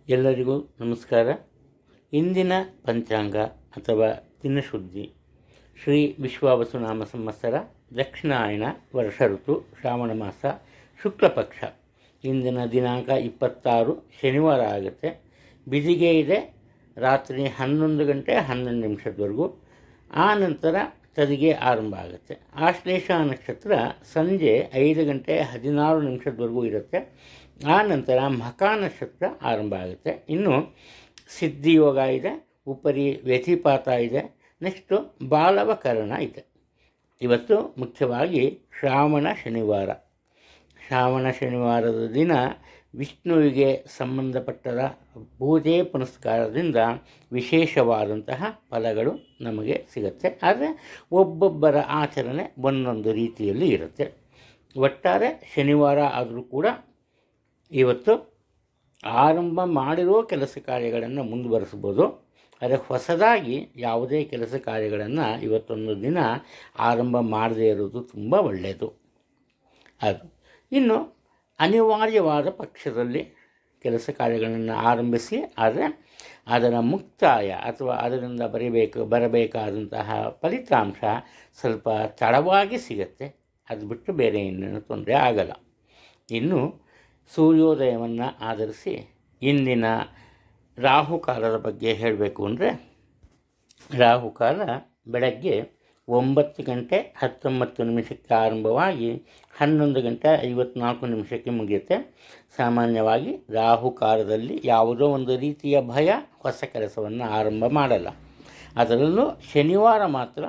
ಎಲ್ಲರಿಗೂ ನಮಸ್ಕಾರ. ಇಂದಿನ ಪಂಚಾಂಗ ಅಥವಾ ದಿನಶುದ್ಧಿ ಶ್ರೀ ವಿಶ್ವಾವಸುನಾಮ ಸಂವತ್ಸರ ದಕ್ಷಿಣಾಯನ ವರ್ಷ ಋತು ಶ್ರಾವಣ ಮಾಸ ಶುಕ್ಲ ಪಕ್ಷ. ಇಂದಿನ ದಿನಾಂಕ 26 ಶನಿವಾರ ಆಗುತ್ತೆ. ಬಿದಿಗೆ ಇದೆ ರಾತ್ರಿ 11 ಗಂಟೆ 12 ನಿಮಿಷದವರೆಗೂ. ಆ ನಂತರ ತದಿಗೆ ಆರಂಭ ಆಗುತ್ತೆ. ಆಶ್ಲೇಷ ನಕ್ಷತ್ರ ಸಂಜೆ 5 ಗಂಟೆ 16 ನಿಮಿಷದವರೆಗೂ ಇರುತ್ತೆ. ಆ ನಂತರ ಮಖ ನಕ್ಷತ್ರ ಆರಂಭ ಆಗುತ್ತೆ. ಇನ್ನು ಸಿದ್ಧಿಯೋಗ ಇದೆ, ಉಪರಿ ವ್ಯತಿಪಾತ ಇದೆ, ನೆಕ್ಸ್ಟು ಬಾಲವಕರಣ ಇದೆ. ಇವತ್ತು ಮುಖ್ಯವಾಗಿ ಶ್ರಾವಣ ಶನಿವಾರದ ದಿನ ವಿಷ್ಣುವಿಗೆ ಸಂಬಂಧಪಟ್ಟದ ಪೂಜೆ ಪುನಸ್ಕಾರದಿಂದ ವಿಶೇಷವಾದಂತಹ ಫಲಗಳು ನಮಗೆ ಸಿಗುತ್ತೆ. ಆದರೆ ಒಬ್ಬೊಬ್ಬರ ಆಚರಣೆ ಒಂದೊಂದು ರೀತಿಯಲ್ಲಿ ಇರುತ್ತೆ. ಒಟ್ಟಾರೆ ಶನಿವಾರ ಆದರೂ ಕೂಡ ಇವತ್ತು ಆರಂಭ ಮಾಡಿರೋ ಕೆಲಸ ಕಾರ್ಯಗಳನ್ನು ಮುಂದುವರಿಸ್ಬೋದು. ಆದರೆ ಹೊಸದಾಗಿ ಯಾವುದೇ ಕೆಲಸ ಕಾರ್ಯಗಳನ್ನು ಇವತ್ತೊಂದು ದಿನ ಆರಂಭ ಮಾಡದೇ ಇರೋದು ತುಂಬ ಒಳ್ಳೆಯದು. ಅದು ಇನ್ನು ಅನಿವಾರ್ಯವಾದ ಪಕ್ಷದಲ್ಲಿ ಕೆಲಸ ಕಾರ್ಯಗಳನ್ನು ಆರಂಭಿಸಿ, ಆದರೆ ಅದರ ಮುಕ್ತಾಯ ಅಥವಾ ಅದರಿಂದ ಬರಬೇಕಾದಂತಹ ಫಲಿತಾಂಶ ಸ್ವಲ್ಪ ತಡವಾಗಿ ಸಿಗುತ್ತೆ. ಅದು ಬಿಟ್ಟು ಬೇರೆ ಇನ್ನೇನು ತೊಂದರೆ ಆಗಲ್ಲ. ಇನ್ನು ಸೂರ್ಯೋದಯವನ್ನು ಆಧರಿಸಿ ಇಂದಿನ ರಾಹುಕಾಲದ ಬಗ್ಗೆ ಹೇಳಬೇಕು ಅಂದರೆ, ರಾಹುಕಾಲ ಬೆಳಗ್ಗೆ 9 ಗಂಟೆ 19 ನಿಮಿಷಕ್ಕೆ ಆರಂಭವಾಗಿ 11 ಗಂಟೆ 54 ನಿಮಿಷಕ್ಕೆ ಮುಗಿಯುತ್ತೆ. ಸಾಮಾನ್ಯವಾಗಿ ರಾಹುಕಾಲದಲ್ಲಿ ಯಾವುದೋ ಒಂದು ರೀತಿಯ ಭಯ ಹೊಸ ಕೆಲಸವನ್ನು ಆರಂಭ ಮಾಡಲ್ಲ. ಅದರಲ್ಲೂ ಶನಿವಾರ ಮಾತ್ರ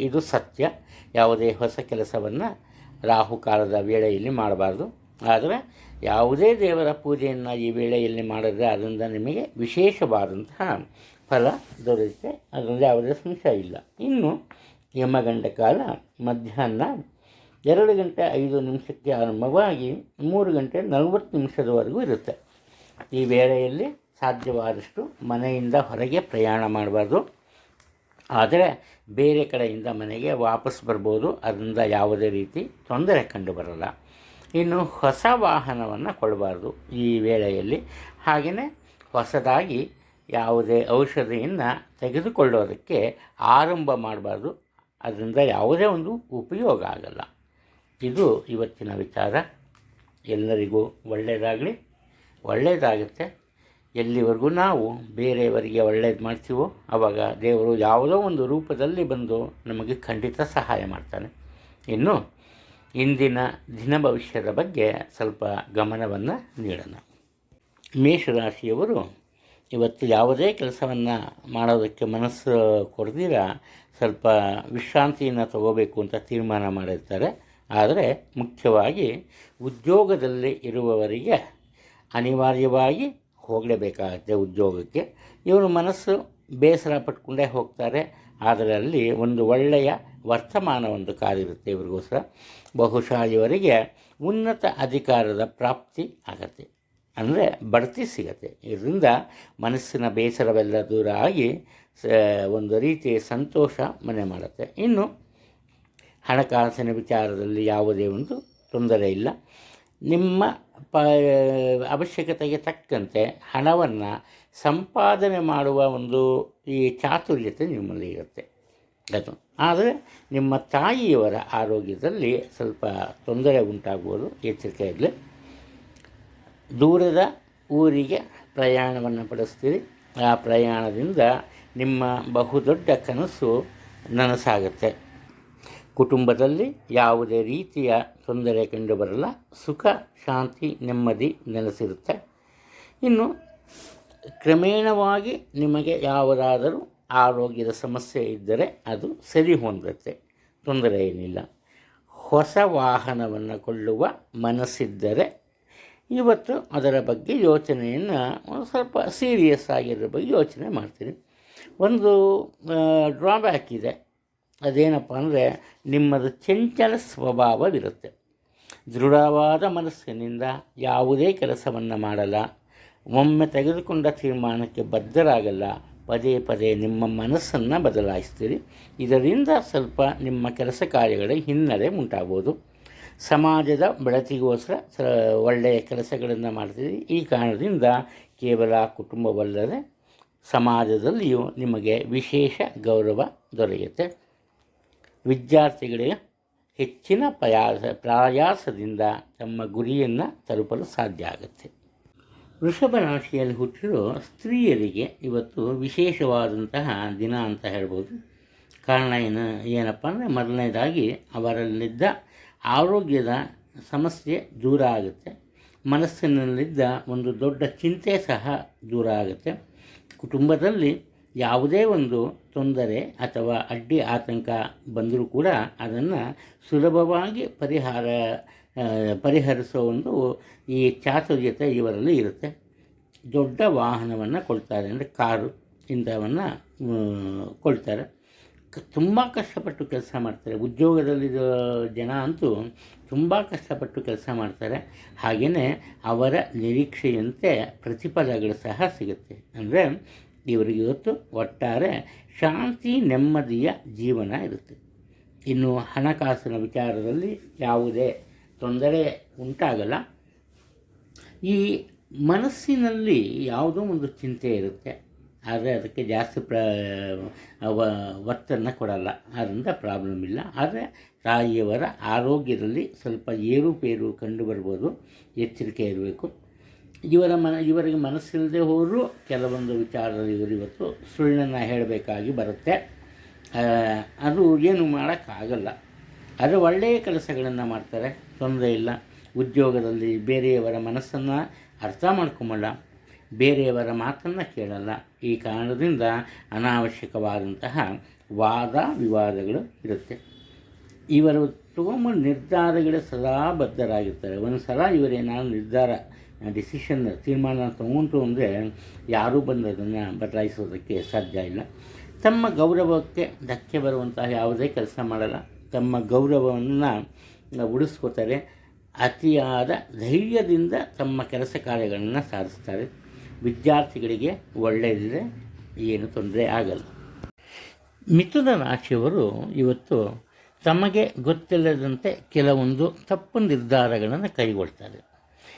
ಇದು ಸತ್ಯ. ಯಾವುದೇ ಹೊಸ ಕೆಲಸವನ್ನು ರಾಹುಕಾಲದ ವೇಳೆಯಲ್ಲಿ ಮಾಡಬಾರ್ದು. ಆದರೆ ಯಾವುದೇ ದೇವರ ಪೂಜೆಯನ್ನು ಈ ವೇಳೆಯಲ್ಲಿ ಮಾಡಿದ್ರೆ ಅದರಿಂದ ನಿಮಗೆ ವಿಶೇಷವಾದಂತಹ ಫಲ ದೊರೆಯುತ್ತೆ. ಅದರಲ್ಲಿ ಯಾವುದೇ ಸಂಶಯ ಇಲ್ಲ. ಇನ್ನು ಯಮಗಂಡ ಕಾಲ ಮಧ್ಯಾಹ್ನ 2 ಗಂಟೆ 5 ನಿಮಿಷಕ್ಕೆ ಆರಂಭವಾಗಿ 3 ಗಂಟೆ 40 ನಿಮಿಷದವರೆಗೂ ಇರುತ್ತೆ. ಈ ವೇಳೆಯಲ್ಲಿ ಸಾಧ್ಯವಾದಷ್ಟು ಮನೆಯಿಂದ ಹೊರಗೆ ಪ್ರಯಾಣ ಮಾಡಬಾರ್ದು. ಆದರೆ ಬೇರೆ ಕಡೆಯಿಂದ ಮನೆಗೆ ವಾಪಸ್ ಬರ್ಬೋದು. ಅದರಿಂದ ಯಾವುದೇ ರೀತಿ ತೊಂದರೆ ಕಂಡು ಬರಲ್ಲ. ಇನ್ನು ಹೊಸ ವಾಹನವನ್ನು ಕೊಡಬಾರ್ದು ಈ ವೇಳೆಯಲ್ಲಿ. ಹಾಗೆಯೇ ಹೊಸದಾಗಿ ಯಾವುದೇ ಔಷಧಿಯನ್ನು ತೆಗೆದುಕೊಳ್ಳೋದಕ್ಕೆ ಆರಂಭ ಮಾಡಬಾರ್ದು. ಅದರಿಂದ ಯಾವುದೇ ಒಂದು ಉಪಯೋಗ ಆಗಲ್ಲ. ಇದು ಇವತ್ತಿನ ವಿಚಾರ. ಎಲ್ಲರಿಗೂ ಒಳ್ಳೆಯದಾಗುತ್ತೆ. ಎಲ್ಲಿವರೆಗೂ ನಾವು ಬೇರೆಯವರಿಗೆ ಒಳ್ಳೇದು ಮಾಡ್ತೀವೋ ಆವಾಗ ದೇವರು ಯಾವುದೋ ಒಂದು ರೂಪದಲ್ಲಿ ಬಂದು ನಮಗೆ ಖಂಡಿತ ಸಹಾಯ ಮಾಡ್ತಾನೆ. ಇನ್ನು ಇಂದಿನ ದಿನ ಭವಿಷ್ಯದ ಬಗ್ಗೆ ಸ್ವಲ್ಪ ಗಮನವನ್ನು ನೀಡೋಣ. ಮೇಷರಾಶಿಯವರು ಇವತ್ತು ಯಾವುದೇ ಕೆಲಸವನ್ನು ಮಾಡೋದಕ್ಕೆ ಮನಸ್ಸು ಕೊಡ್ದಿರ ಸ್ವಲ್ಪ ವಿಶ್ರಾಂತಿಯನ್ನು ತಗೋಬೇಕು ಅಂತ ತೀರ್ಮಾನ ಮಾಡಿರ್ತಾರೆ. ಆದರೆ ಮುಖ್ಯವಾಗಿ ಉದ್ಯೋಗದಲ್ಲಿ ಇರುವವರಿಗೆ ಅನಿವಾರ್ಯವಾಗಿ ಹೋಗಲೇಬೇಕಾಗುತ್ತೆ ಉದ್ಯೋಗಕ್ಕೆ. ಇವರು ಮನಸ್ಸು ಬೇಸರ ಪಟ್ಕೊಂಡೇ ಹೋಗ್ತಾರೆ. ಆದರೆ ಅಲ್ಲಿ ಒಂದು ಒಳ್ಳೆಯ ವರ್ತಮಾನ ಕಾದಿರುತ್ತೆ ಇವರಿಗೋಸ್ಕರ. ಬಹುಶಃ ಇವರಿಗೆ ಉನ್ನತ ಅಧಿಕಾರದ ಪ್ರಾಪ್ತಿ ಆಗತ್ತೆ, ಅಂದರೆ ಬಡ್ತಿ ಸಿಗತ್ತೆ. ಇದರಿಂದ ಮನಸ್ಸಿನ ಬೇಸರವೆಲ್ಲ ದೂರ ಆಗಿ ಒಂದು ರೀತಿಯ ಸಂತೋಷ ಮನೆ ಮಾಡುತ್ತೆ. ಇನ್ನು ಹಣಕಾಸಿನ ವಿಚಾರದಲ್ಲಿ ಯಾವುದೇ ಒಂದು ತೊಂದರೆ ಇಲ್ಲ. ನಿಮ್ಮ ಅವಶ್ಯಕತೆಗೆ ತಕ್ಕಂತೆ ಹಣವನ್ನು ಸಂಪಾದನೆ ಮಾಡುವ ಒಂದು ಈ ಚಾತುರ್ಯತೆ ನಿಮ್ಮಲ್ಲಿ ಇರುತ್ತೆ. ಅದು ಆದರೆ ನಿಮ್ಮ ತಾಯಿಯವರ ಆರೋಗ್ಯದಲ್ಲಿ ಸ್ವಲ್ಪ ತೊಂದರೆ ಉಂಟಾಗುವುದು, ಎಚ್ಚರಿಕೆ ಇರಲಿ. ದೂರದ ಊರಿಗೆ ಪ್ರಯಾಣವನ್ನು ಪಡಿಸ್ತೀರಿ. ಆ ಪ್ರಯಾಣದಿಂದ ನಿಮ್ಮ ಬಹುದೊಡ್ಡ ಕನಸು ನನಸಾಗುತ್ತೆ. ಕುಟುಂಬದಲ್ಲಿ ಯಾವುದೇ ರೀತಿಯ ತೊಂದರೆ ಕಂಡುಬರಲ್ಲ. ಸುಖ ಶಾಂತಿ ನೆಮ್ಮದಿ ನೆಲೆಸಿರುತ್ತೆ. ಇನ್ನು ಕ್ರಮೇಣವಾಗಿ ನಿಮಗೆ ಯಾವುದಾದರೂ ಆರೋಗ್ಯದ ಸಮಸ್ಯೆ ಇದ್ದರೆ ಅದು ಸರಿ ಹೊಂದುತ್ತೆ, ತೊಂದರೆ ಏನಿಲ್ಲ. ಹೊಸ ವಾಹನವನ್ನು ಕೊಳ್ಳುವ ಮನಸ್ಸಿದ್ದರೆ ಇವತ್ತು ಅದರ ಬಗ್ಗೆ ಯೋಚನೆಯನ್ನು ಸ್ವಲ್ಪ ಸೀರಿಯಸ್ ಆಗಿರೋ ಬಗ್ಗೆ ಯೋಚನೆ ಮಾಡ್ತೀನಿ. ಒಂದು ಡ್ರಾಬ್ಯಾಕ್ ಇದೆ. ಅದೇನಪ್ಪ ಅಂದರೆ ನಿಮ್ಮದು ಚಂಚಲ ಸ್ವಭಾವವಿರುತ್ತೆ. ದೃಢವಾದ ಮನಸ್ಸಿನಿಂದ ಯಾವುದೇ ಕೆಲಸವನ್ನು ಮಾಡಲ್ಲ. ಒಮ್ಮೆ ತೆಗೆದುಕೊಂಡ ತೀರ್ಮಾನಕ್ಕೆ ಬದ್ಧರಾಗಲ್ಲ. ಪದೇ ಪದೇ ನಿಮ್ಮ ಮನಸ್ಸನ್ನು ಬದಲಾಯಿಸ್ತೀರಿ. ಇದರಿಂದ ಸ್ವಲ್ಪ ನಿಮ್ಮ ಕೆಲಸ ಕಾರ್ಯಗಳ ಹಿನ್ನಡೆ ಉಂಟಾಗ್ಬೋದು. ಸಮಾಜದ ಬೆಳಕಿಗೋಸ್ಕರ ಒಳ್ಳೆಯ ಕೆಲಸಗಳನ್ನು ಮಾಡ್ತೀರಿ. ಈ ಕಾರಣದಿಂದ ಕೇವಲ ಕುಟುಂಬವಲ್ಲದೆ ಸಮಾಜದಲ್ಲಿಯೂ ನಿಮಗೆ ವಿಶೇಷ ಗೌರವ ದೊರೆಯುತ್ತೆ. ವಿದ್ಯಾರ್ಥಿಗಳಿಗೆ ಹೆಚ್ಚಿನ ಪ್ರಯಾಸದಿಂದ ತಮ್ಮ ಗುರಿಯನ್ನು ತಲುಪಲು ಸಾಧ್ಯ ಆಗುತ್ತೆ. ವೃಷಭ ರಾಶಿಯಲ್ಲಿ ಹುಟ್ಟಿರೋ ಸ್ತ್ರೀಯರಿಗೆ ಇವತ್ತು ವಿಶೇಷವಾದಂತಹ ದಿನ ಅಂತ ಹೇಳ್ಬೋದು. ಕಾರಣ ಏನಪ್ಪ ಅಂದರೆ, ಮೊದಲನೇದಾಗಿ ಅವರಲ್ಲಿದ್ದ ಆರೋಗ್ಯದ ಸಮಸ್ಯೆ ದೂರ ಆಗುತ್ತೆ. ಮನಸ್ಸಿನಲ್ಲಿದ್ದ ಒಂದು ದೊಡ್ಡ ಚಿಂತೆ ಸಹ ದೂರ ಆಗುತ್ತೆ. ಕುಟುಂಬದಲ್ಲಿ ಯಾವುದೇ ಒಂದು ತೊಂದರೆ ಅಥವಾ ಅಡ್ಡಿ ಆತಂಕ ಬಂದರೂ ಕೂಡ ಅದನ್ನು ಸುಲಭವಾಗಿ ಪರಿಹರಿಸೋ ಒಂದು ಈ ಚಾತುರ್ಯತೆ ಇವರಲ್ಲಿ ಇರುತ್ತೆ. ದೊಡ್ಡ ವಾಹನವನ್ನು ಕೊಡ್ತಾರೆ, ಅಂದರೆ ಕಾರು ಇಂಥವನ್ನು ಕೊಡ್ತಾರೆ. ತುಂಬ ಕಷ್ಟಪಟ್ಟು ಕೆಲಸ ಮಾಡ್ತಾರೆ. ಉದ್ಯೋಗದಲ್ಲಿದ್ದ ಜನ ಅಂತೂ ತುಂಬ ಕಷ್ಟಪಟ್ಟು ಕೆಲಸ ಮಾಡ್ತಾರೆ. ಹಾಗೆಯೇ ಅವರ ನಿರೀಕ್ಷೆಯಂತೆ ಪ್ರತಿಫಲಗಳು ಸಹ ಸಿಗುತ್ತೆ. ಅಂದರೆ ಇವರಿಗೆ ಇವತ್ತು ಒಟ್ಟಾರೆ ಶಾಂತಿ ನೆಮ್ಮದಿಯ ಜೀವನ ಇರುತ್ತೆ. ಇನ್ನು ಹಣಕಾಸಿನ ವಿಚಾರದಲ್ಲಿ ಯಾವುದೇ ತೊಂದರೆ ಉಂಟಾಗಲ್ಲ. ಈ ಮನಸ್ಸಿನಲ್ಲಿ ಯಾವುದೋ ಒಂದು ಚಿಂತೆ ಇರುತ್ತೆ, ಆದರೆ ಅದಕ್ಕೆ ಜಾಸ್ತಿ ಒತ್ತನ್ನು ಕೊಡಲ್ಲ, ಅದರಿಂದ ಪ್ರಾಬ್ಲಮ್ ಇಲ್ಲ. ಆದರೆ ತಾಯಿಯವರ ಆರೋಗ್ಯದಲ್ಲಿ ಸ್ವಲ್ಪ ಏರುಪೇರು ಕಂಡು ಬರ್ಬೋದು, ಎಚ್ಚರಿಕೆ ಇರಬೇಕು. ಇವರಿಗೆ ಮನಸ್ಸಿಲ್ಲದೆ ಹೋದರೂ ಕೆಲವೊಂದು ವಿಚಾರದಲ್ಲಿ ಇವತ್ತು ಸುಳ್ಳನ್ನು ಹೇಳಬೇಕಾಗಿ ಬರುತ್ತೆ. ಅದು ಏನು ಮಾಡೋಕ್ಕಾಗಲ್ಲ. ಆದರೆ ಒಳ್ಳೆಯ ಕೆಲಸಗಳನ್ನು ಮಾಡ್ತಾರೆ, ತೊಂದರೆ ಇಲ್ಲ. ಉದ್ಯೋಗದಲ್ಲಿ ಬೇರೆಯವರ ಮನಸ್ಸನ್ನು ಅರ್ಥ ಮಾಡ್ಕೊಂಬಲ್ಲ, ಬೇರೆಯವರ ಮಾತನ್ನು ಕೇಳಲ್ಲ. ಈ ಕಾರಣದಿಂದ ಅನಾವಶ್ಯಕವಾದಂತಹ ವಾದ ವಿವಾದಗಳು ಇರುತ್ತೆ. ಇವರು ತಗೊಂಬ ನಿರ್ಧಾರಗಳು ಸದಾ ಬದ್ಧರಾಗಿರ್ತಾರೆ. ಒಂದು ಸಲ ಇವರೇನಾದ್ರು ತೀರ್ಮಾನ ತಗೊಂಡು ಅಂದರೆ ಯಾರೂ ಬಂದು ಅದನ್ನು ಬದಲಾಯಿಸೋದಕ್ಕೆ ಸಾಧ್ಯ ಇಲ್ಲ. ತಮ್ಮ ಗೌರವಕ್ಕೆ ಧಕ್ಕೆ ಬರುವಂತಹ ಯಾವುದೇ ಕೆಲಸ ಮಾಡಲ್ಲ. ತಮ್ಮ ಗೌರವವನ್ನು ಉಳಿಸ್ಕೋತಾರೆ. ಅತಿಯಾದ ಧೈರ್ಯದಿಂದ ತಮ್ಮ ಕೆಲಸ ಕಾರ್ಯಗಳನ್ನು ಸಾಧಿಸ್ತಾರೆ. ವಿದ್ಯಾರ್ಥಿಗಳಿಗೆ ಒಳ್ಳೆಯದಿದೆ, ಏನು ತೊಂದರೆ ಆಗಲ್ಲ. ಮಿಥುನ ರಾಶಿಯವರು ಇವತ್ತು ತಮಗೆ ಗೊತ್ತಿಲ್ಲದಂತೆ ಕೆಲವೊಂದು ತಪ್ಪು ನಿರ್ಧಾರಗಳನ್ನು ಕೈಗೊಳ್ತಾರೆ.